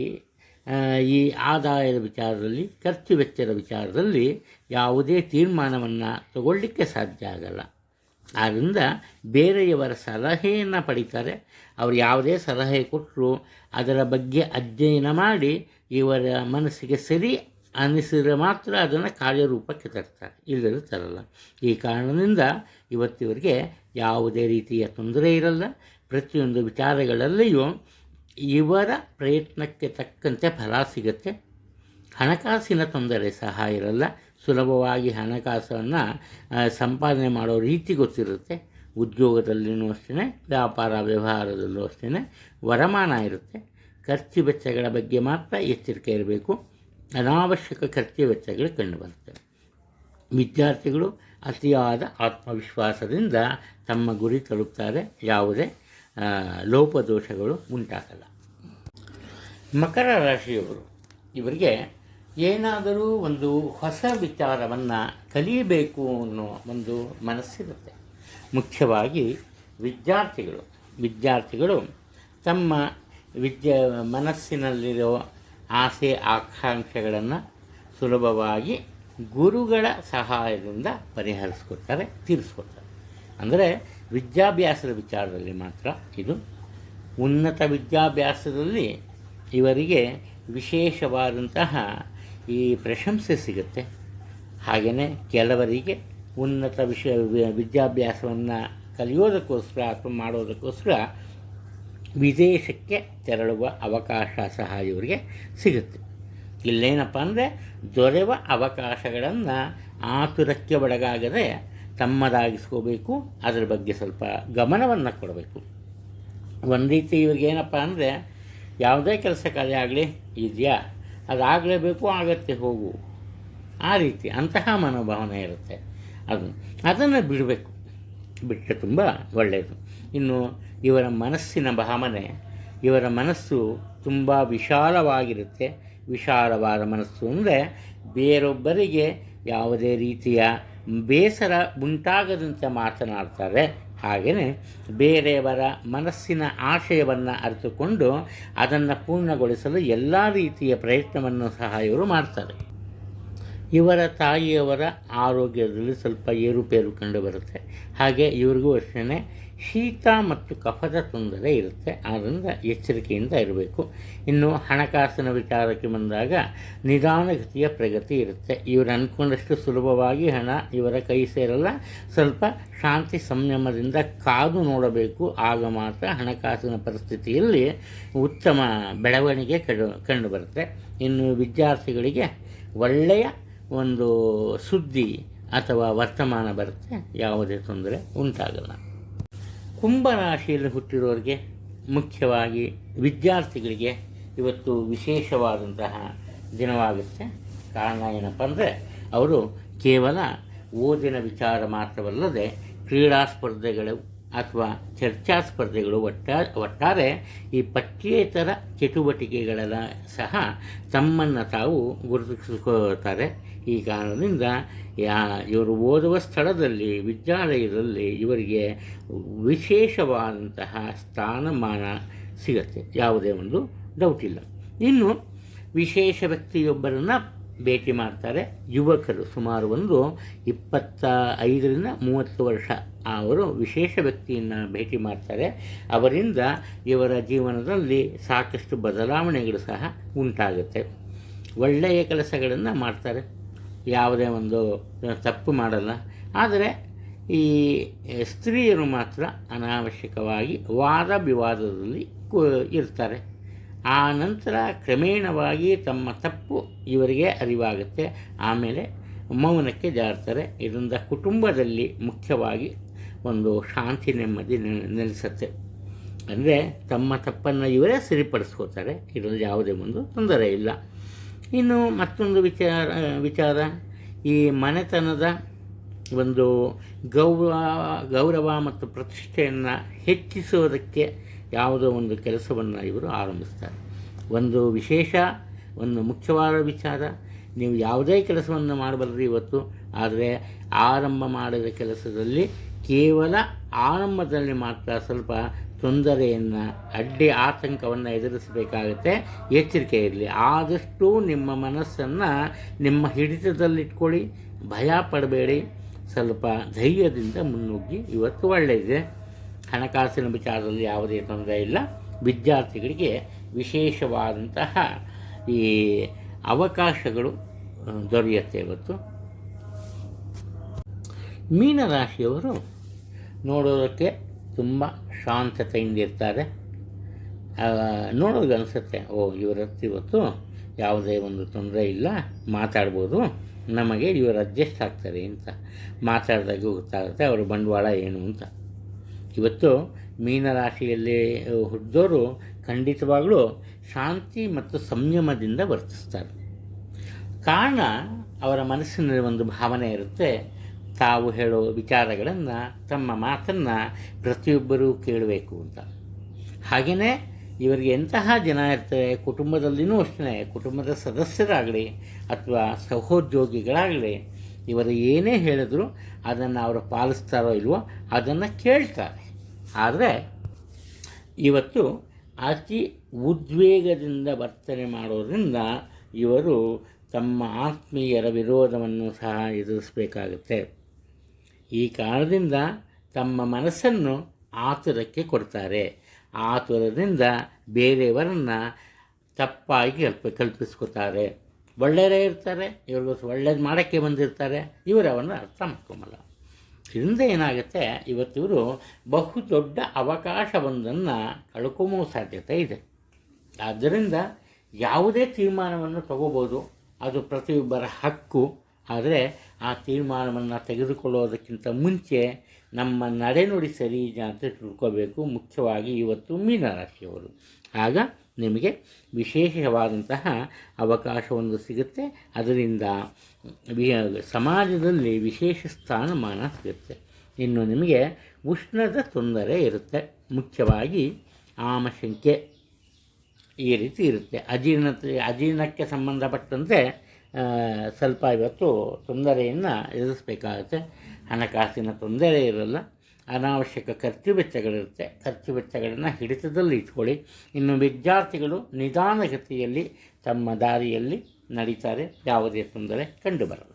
ಈ ಆದಾಯದ ವಿಚಾರದಲ್ಲಿ, ಖರ್ಚು ವೆಚ್ಚದ ವಿಚಾರದಲ್ಲಿ ಯಾವುದೇ ತೀರ್ಮಾನವನ್ನು ತಗೊಳ್ಳಿಕ್ಕೆ ಸಾಧ್ಯ ಆಗಲ್ಲ. ಆದ್ದರಿಂದ ಬೇರೆಯವರ ಸಲಹೆಯನ್ನು ಪಡಿತಾರೆ. ಅವರು ಯಾವುದೇ ಸಲಹೆ ಕೊಟ್ಟರು ಅದರ ಬಗ್ಗೆ ಅಧ್ಯಯನ ಮಾಡಿ ಇವರ ಮನಸ್ಸಿಗೆ ಸರಿ ಅನ್ನಿಸಿದರೆ ಮಾತ್ರ ಅದನ್ನು ಕಾರ್ಯರೂಪಕ್ಕೆ ತರ್ತಾರೆ, ಇಲ್ಲದೆ ತರಲ್ಲ. ಈ ಕಾರಣದಿಂದ ಇವತ್ತಿವರಿಗೆ ಯಾವುದೇ ರೀತಿಯ ತೊಂದರೆ ಇರಲ್ಲ. ಪ್ರತಿಯೊಂದು ವಿಚಾರಗಳಲ್ಲಿಯೂ ಇವರ ಪ್ರಯತ್ನಕ್ಕೆ ತಕ್ಕಂತೆ ಫಲ ಸಿಗುತ್ತೆ. ಹಣಕಾಸಿನ ತೊಂದರೆ ಸಹ ಇರಲ್ಲ. ಸುಲಭವಾಗಿ ಹಣಕಾಸನ್ನು ಸಂಪಾದನೆ ಮಾಡೋ ರೀತಿ ಗೊತ್ತಿರುತ್ತೆ. ಉದ್ಯೋಗದಲ್ಲಿಯೂ ಅಷ್ಟೇ, ವ್ಯಾಪಾರ ವ್ಯವಹಾರದಲ್ಲೂ ಅಷ್ಟೇ ವರಮಾನ ಇರುತ್ತೆ. ಖರ್ಚು ವೆಚ್ಚಗಳ ಬಗ್ಗೆ ಮಾತ್ರ ಎಚ್ಚರಿಕೆ ಇರಬೇಕು. ಅನಾವಶ್ಯಕ ಖರ್ಚು ವೆಚ್ಚಗಳು ಕಂಡುಬರುತ್ತವೆ. ವಿದ್ಯಾರ್ಥಿಗಳು ಅತಿಯಾದ ಆತ್ಮವಿಶ್ವಾಸದಿಂದ ತಮ್ಮ ಗುರಿ ತಲುಪ್ತಾರೆ. ಯಾವುದೇ ಲೋಪದೋಷಗಳು ಉಂಟಾಗಲ್ಲ. ಮಕರ ರಾಶಿಯವರು, ಇವರಿಗೆ ಏನಾದರೂ ಒಂದು ಹೊಸ ವಿಚಾರವನ್ನು ಕಲಿಯಬೇಕು ಅನ್ನೋ ಒಂದು ಮನಸ್ಸಿರುತ್ತೆ. ಮುಖ್ಯವಾಗಿ ವಿದ್ಯಾರ್ಥಿಗಳು ತಮ್ಮ ಮನಸ್ಸಿನಲ್ಲಿರೋ ಆಸೆ ಆಕಾಂಕ್ಷೆಗಳನ್ನು ಸುಲಭವಾಗಿ ಗುರುಗಳ ಸಹಾಯದಿಂದ ತೀರಿಸ್ಕೊಡ್ತಾರೆ. ಅಂದರೆ ವಿದ್ಯಾಭ್ಯಾಸದ ವಿಚಾರದಲ್ಲಿ ಮಾತ್ರ ಇದು. ಉನ್ನತ ವಿದ್ಯಾಭ್ಯಾಸದಲ್ಲಿ ಇವರಿಗೆ ವಿಶೇಷವಾದಂತಹ ಈ ಪ್ರಶಂಸೆ ಸಿಗುತ್ತೆ. ಹಾಗೆಯೇ ಕೆಲವರಿಗೆ ಉನ್ನತ ವಿದ್ಯಾಭ್ಯಾಸವನ್ನು ಕಲಿಯೋದಕ್ಕೋಸ್ಕರ ಅಥವಾ ಮಾಡೋದಕ್ಕೋಸ್ಕರ ವಿದೇಶಕ್ಕೆ ತೆರಳುವ ಅವಕಾಶ ಸಹ ಇವರಿಗೆ ಸಿಗುತ್ತೆ. ಇಲ್ಲೇನಪ್ಪ ಅಂದರೆ ದೊರೆಯುವ ಅವಕಾಶಗಳನ್ನು ಆತುರಕ್ಕೆ ಒಳಗಾಗದೆ ತಮ್ಮದಾಗಿಸ್ಕೋಬೇಕು. ಅದರ ಬಗ್ಗೆ ಸ್ವಲ್ಪ ಗಮನವನ್ನು ಕೊಡಬೇಕು. ಒಂದು ರೀತಿ ಇವ್ರಿಗೇನಪ್ಪ ಅಂದರೆ ಯಾವುದೇ ಕೆಲಸ ಕಾರ್ಯ ಆಗಲಿ ಇದೆಯಾ, ಅದಾಗಲೇಬೇಕು, ಆಗತ್ತೆ, ಹೋಗು, ಆ ರೀತಿ ಅಂತಹ ಮನೋಭಾವನೆ ಇರುತ್ತೆ. ಅದನ್ನು ಬಿಟ್ಟರೆ ತುಂಬ ಒಳ್ಳೆಯದು. ಇನ್ನು ಇವರ ಮನಸ್ಸಿನ ಭಾವನೆ, ಇವರ ಮನಸ್ಸು ತುಂಬ ವಿಶಾಲವಾಗಿರುತ್ತೆ. ವಿಶಾಲವಾದ ಮನಸ್ಸು ಅಂದರೆ ಬೇರೊಬ್ಬರಿಗೆ ಯಾವುದೇ ರೀತಿಯ ಬೇಸರ ಉಂಟಾಗದಂತೆ ಮಾತನಾಡ್ತಾರೆ. ಹಾಗೆಯೇ ಬೇರೆಯವರ ಮನಸ್ಸಿನ ಆಶಯವನ್ನು ಅರಿತುಕೊಂಡು ಅದನ್ನು ಪೂರ್ಣಗೊಳಿಸಲು ಎಲ್ಲ ರೀತಿಯ ಪ್ರಯತ್ನವನ್ನು ಸಹ ಇವರು ಮಾಡ್ತಾರೆ. ಇವರ ತಾಯಿಯವರ ಆರೋಗ್ಯದಲ್ಲಿ ಸ್ವಲ್ಪ ಏರುಪೇರು ಕಂಡುಬರುತ್ತೆ. ಹಾಗೆ ಇವ್ರಿಗೂ ಅಷ್ಟೇ ಶೀತ ಮತ್ತು ಕಫದ ತೊಂದರೆ ಇರುತ್ತೆ. ಆದ್ದರಿಂದ ಎಚ್ಚರಿಕೆಯಿಂದ ಇರಬೇಕು. ಇನ್ನು ಹಣಕಾಸಿನ ವಿಚಾರಕ್ಕೆ ಬಂದಾಗ ನಿಧಾನಗತಿಯ ಪ್ರಗತಿ ಇರುತ್ತೆ. ಇವರು ಅಂದ್ಕೊಂಡಷ್ಟು ಸುಲಭವಾಗಿ ಹಣ ಇವರ ಕೈ ಸೇರಲ್ಲ. ಸ್ವಲ್ಪ ಶಾಂತಿ ಸಂಯಮದಿಂದ ಕಾದು ನೋಡಬೇಕು. ಆಗ ಮಾತ್ರ ಹಣಕಾಸಿನ ಪರಿಸ್ಥಿತಿಯಲ್ಲಿ ಉತ್ತಮ ಬೆಳವಣಿಗೆ ಕಂಡುಬರುತ್ತೆ. ಇನ್ನು ವಿದ್ಯಾರ್ಥಿಗಳಿಗೆ ಒಳ್ಳೆಯ ಒಂದು ಸುದ್ದಿ ಅಥವಾ ವರ್ತಮಾನ ಬರುತ್ತೆ. ಯಾವುದೇ ತೊಂದರೆ ಉಂಟಾಗಲ್ಲ. ಕುಂಭರಾಶಿಯಲ್ಲಿ ಹುಟ್ಟಿರೋರಿಗೆ, ಮುಖ್ಯವಾಗಿ ವಿದ್ಯಾರ್ಥಿಗಳಿಗೆ ಇವತ್ತು ವಿಶೇಷವಾದಂತಹ ದಿನವಾಗುತ್ತೆ. ಕಾರಣ ಏನಪ್ಪ ಅಂದರೆ, ಅವರು ಕೇವಲ ಓದಿನ ವಿಚಾರ ಮಾತ್ರವಲ್ಲದೆ ಕ್ರೀಡಾ ಸ್ಪರ್ಧೆಗಳು ಅಥವಾ ಚರ್ಚಾ ಸ್ಪರ್ಧೆಗಳು ಒಟ್ಟಾರೆ ಈ ಪಠ್ಯೇತರ ಚಟುವಟಿಕೆಗಳೆಲ್ಲ ಸಹ ತಮ್ಮನ್ನು ತಾವು ಗುರುತಿಸಿಕೊಳ್ತಾರೆ. ಈ ಕಾರಣದಿಂದ ಇವರು ಓದುವ ಸ್ಥಳದಲ್ಲಿ, ವಿದ್ಯಾಲಯದಲ್ಲಿ ಇವರಿಗೆ ವಿಶೇಷವಾದಂತಹ ಸ್ಥಾನಮಾನ ಸಿಗುತ್ತೆ. ಯಾವುದೇ ಒಂದು ಡೌಟ್ ಇಲ್ಲ. ಇನ್ನು ವಿಶೇಷ ವ್ಯಕ್ತಿಯೊಬ್ಬರನ್ನು ಭೇಟಿ ಮಾಡ್ತಾರೆ. ಯುವಕರು ಸುಮಾರು ಒಂದು 25ರಿಂದ 30 ವರ್ಷ ಅವರು ವಿಶೇಷ ವ್ಯಕ್ತಿಯನ್ನು ಭೇಟಿ ಮಾಡ್ತಾರೆ. ಅವರಿಂದ ಇವರ ಜೀವನದಲ್ಲಿ ಸಾಕಷ್ಟು ಬದಲಾವಣೆಗಳು ಸಹ ಉಂಟಾಗುತ್ತೆ. ಒಳ್ಳೆಯ ಕೆಲಸಗಳನ್ನು ಮಾಡ್ತಾರೆ, ಯಾವುದೇ ಒಂದು ತಪ್ಪು ಮಾಡಲ್ಲ. ಆದರೆ ಈ ಸ್ತ್ರೀಯರು ಮಾತ್ರ ಅನಾವಶ್ಯಕವಾಗಿ ವಾದ ವಿವಾದದಲ್ಲಿ ಇರ್ತಾರೆ. ಆ ನಂತರ ಕ್ರಮೇಣವಾಗಿ ತಮ್ಮ ತಪ್ಪು ಇವರಿಗೆ ಅರಿವಾಗುತ್ತೆ. ಆಮೇಲೆ ಮೌನಕ್ಕೆ ಜಾರ್ತಾರೆ. ಇದರಿಂದ ಕುಟುಂಬದಲ್ಲಿ ಮುಖ್ಯವಾಗಿ ಒಂದು ಶಾಂತಿ ನೆಮ್ಮದಿ ನೆಲೆಸುತ್ತೆ. ಅಂದರೆ ತಮ್ಮ ತಪ್ಪನ್ನು ಇವರೇ ಸರಿಪಡಿಸ್ಕೋತಾರೆ. ಇದರಲ್ಲಿ ಯಾವುದೇ ಒಂದು ತೊಂದರೆ ಇಲ್ಲ. ಇನ್ನು ಮತ್ತೊಂದು ವಿಚಾರ ಈ ಮನೆತನದ ಒಂದು ಗೌರವ ಮತ್ತು ಪ್ರತಿಷ್ಠೆಯನ್ನು ಹೆಚ್ಚಿಸೋದಕ್ಕೆ ಯಾವುದೋ ಒಂದು ಕೆಲಸವನ್ನು ಇವರು ಆರಂಭಿಸ್ತಾರೆ. ಒಂದು ಮುಖ್ಯವಾದ ವಿಚಾರ, ನೀವು ಯಾವುದೇ ಕೆಲಸವನ್ನು ಮಾಡಬಲ್ಲರಿ ಇವತ್ತು. ಆದರೆ ಆರಂಭ ಮಾಡಿದ ಕೆಲಸದಲ್ಲಿ ಕೇವಲ ಆರಂಭದಲ್ಲಿ ಮಾತ್ರ ಸ್ವಲ್ಪ ತೊಂದರೆಯನ್ನು, ಆತಂಕವನ್ನು ಎದುರಿಸಬೇಕಾಗುತ್ತೆ. ಎಚ್ಚರಿಕೆ ಇರಲಿ. ಆದಷ್ಟು ನಿಮ್ಮ ಮನಸ್ಸನ್ನು ನಿಮ್ಮ ಹಿಡಿತದಲ್ಲಿಟ್ಕೊಳ್ಳಿ, ಭಯ ಪಡಬೇಡಿ. ಸ್ವಲ್ಪ ಧೈರ್ಯದಿಂದ ಮುನ್ನುಗ್ಗಿ. ಇವತ್ತು ಒಳ್ಳೆಯದಿದೆ. ಹಣಕಾಸಿನ ವಿಚಾರದಲ್ಲಿ ಯಾವುದೇ ತೊಂದರೆ ಇಲ್ಲ. ವಿದ್ಯಾರ್ಥಿಗಳಿಗೆ ವಿಶೇಷವಾದಂತಹ ಈ ಅವಕಾಶಗಳು ದೊರೆಯುತ್ತೆ ಇವತ್ತು. ಮೀನರಾಶಿಯವರು ನೋಡೋದಕ್ಕೆ ತುಂಬ ಶಾಂತತೆಯಿಂದ ಇರ್ತಾರೆ. ನೋಡೋದು ಅನಿಸುತ್ತೆ, ಇವರತ್ತು ಇವತ್ತು ಯಾವುದೇ ಒಂದು ತೊಂದರೆ ಇಲ್ಲ, ಮಾತಾಡ್ಬೋದು, ನಮಗೆ ಇವರು ಅಡ್ಜಸ್ಟ್ ಆಗ್ತಾರೆ ಅಂತ. ಮಾತಾಡಿದಾಗ ಗೊತ್ತಾಗುತ್ತೆ ಅವರ ಬಂಡವಾಳ ಏನು ಅಂತ. ಇವತ್ತು ಮೀನರಾಶಿಯಲ್ಲಿ ಹುಟ್ಟಿದವರು ಖಂಡಿತವಾಗಲೂ ಶಾಂತಿ ಮತ್ತು ಸಂಯಮದಿಂದ ವರ್ತಿಸ್ತಾರೆ. ಕಾರಣ ಅವರ ಮನಸ್ಸಿನಲ್ಲಿ ಒಂದು ಭಾವನೆ ಇರುತ್ತೆ, ತಾವು ಹೇಳೋ ವಿಚಾರಗಳನ್ನು, ತಮ್ಮ ಮಾತನ್ನು ಪ್ರತಿಯೊಬ್ಬರೂ ಕೇಳಬೇಕು ಅಂತ. ಹಾಗೆಯೇ ಇವರಿಗೆ ಎಂತಹ ಜನ ಇರ್ತಾರೆ, ಕುಟುಂಬದಲ್ಲಿಯೂ ಅಷ್ಟೇ, ಕುಟುಂಬದ ಸದಸ್ಯರಾಗಲಿ ಅಥವಾ ಸಹೋದ್ಯೋಗಿಗಳಾಗಲಿ, ಇವರು ಏನೇ ಹೇಳಿದ್ರು ಅದನ್ನು ಅವರು ಪಾಲಿಸ್ತಾರೋ ಇಲ್ವೋ ಅದನ್ನು ಕೇಳ್ತಾರೆ. ಆದರೆ ಇವತ್ತು ಅತಿ ಉದ್ವೇಗದಿಂದ ವರ್ತನೆ ಮಾಡೋದ್ರಿಂದ ಇವರು ತಮ್ಮ ಆತ್ಮೀಯರ ವಿರೋಧವನ್ನು ಸಹ ಎದುರಿಸಬೇಕಾಗುತ್ತೆ. ಈ ಕಾರಣದಿಂದ ತಮ್ಮ ಮನಸ್ಸನ್ನು ಆತುರಕ್ಕೆ ಕೊಡ್ತಾರೆ. ಆತುರದಿಂದ ಬೇರೆಯವರನ್ನು ತಪ್ಪಾಗಿ ಕಲ್ಪಿಸ್ಕೊತಾರೆ. ಒಳ್ಳೆಯವರೇ ಇರ್ತಾರೆ, ಇವ್ರಿಗೋಸ್ಕರ ಒಳ್ಳೇದು ಮಾಡೋಕ್ಕೆ ಬಂದಿರ್ತಾರೆ, ಇವರವನ್ನು ಅರ್ಥ ಮಾಡ್ಕೊಂಬಲ್ಲ. ಇದರಿಂದ ಏನಾಗುತ್ತೆ, ಇವತ್ತಿವರು ಬಹುದೊಡ್ಡ ಅವಕಾಶವೊಂದನ್ನು ಕಳ್ಕೊಂಬೋ ಸಾಧ್ಯತೆ ಇದೆ. ಆದ್ದರಿಂದ ಯಾವುದೇ ತೀರ್ಮಾನವನ್ನು ತಗೋಬೋದು, ಅದು ಪ್ರತಿಯೊಬ್ಬರ ಹಕ್ಕು. ಆದರೆ ಆ ತೀರ್ಮಾನವನ್ನು ತೆಗೆದುಕೊಳ್ಳೋದಕ್ಕಿಂತ ಮುಂಚೆ ನಮ್ಮ ನಡೆನುಡಿ ಸರಿ ಅಂತ ತಿಳ್ಕೋಬೇಕು. ಮುಖ್ಯವಾಗಿ ಇವತ್ತು ಮೀನರಾಶಿಯವರು. ಆಗ ನಿಮಗೆ ವಿಶೇಷವಾದಂತಹ ಅವಕಾಶವೊಂದು ಸಿಗುತ್ತೆ. ಅದರಿಂದ ಸಮಾಜದಲ್ಲಿ ವಿಶೇಷ ಸ್ಥಾನಮಾನ ಸಿಗುತ್ತೆ. ಇನ್ನು ನಿಮಗೆ ಉಷ್ಣದ ತೊಂದರೆ ಇರುತ್ತೆ. ಮುಖ್ಯವಾಗಿ ಆಮಶಂಕೆ ಈ ರೀತಿ ಇರುತ್ತೆ. ಅಜೀರ್ಣಕ್ಕೆ ಸಂಬಂಧಪಟ್ಟಂತೆ ಸ್ವಲ್ಪ ಇವತ್ತು ತೊಂದರೆಯನ್ನು ಎದುರಿಸಬೇಕಾಗುತ್ತೆ. ಹಣಕಾಸಿನ ತೊಂದರೆ ಇರಲ್ಲ, ಅನಾವಶ್ಯಕ ಖರ್ಚು ವೆಚ್ಚಗಳಿರುತ್ತೆ. ಖರ್ಚು ವೆಚ್ಚಗಳನ್ನು ಹಿಡಿತದಲ್ಲಿ ಇಟ್ಕೊಳ್ಳಿ. ಇನ್ನು ವಿದ್ಯಾರ್ಥಿಗಳು ನಿಧಾನಗತಿಯಲ್ಲಿ ತಮ್ಮ ದಾರಿಯಲ್ಲಿ ನಡೀತಾರೆ, ಯಾವುದೇ ತೊಂದರೆ ಕಂಡುಬರಲ್ಲ.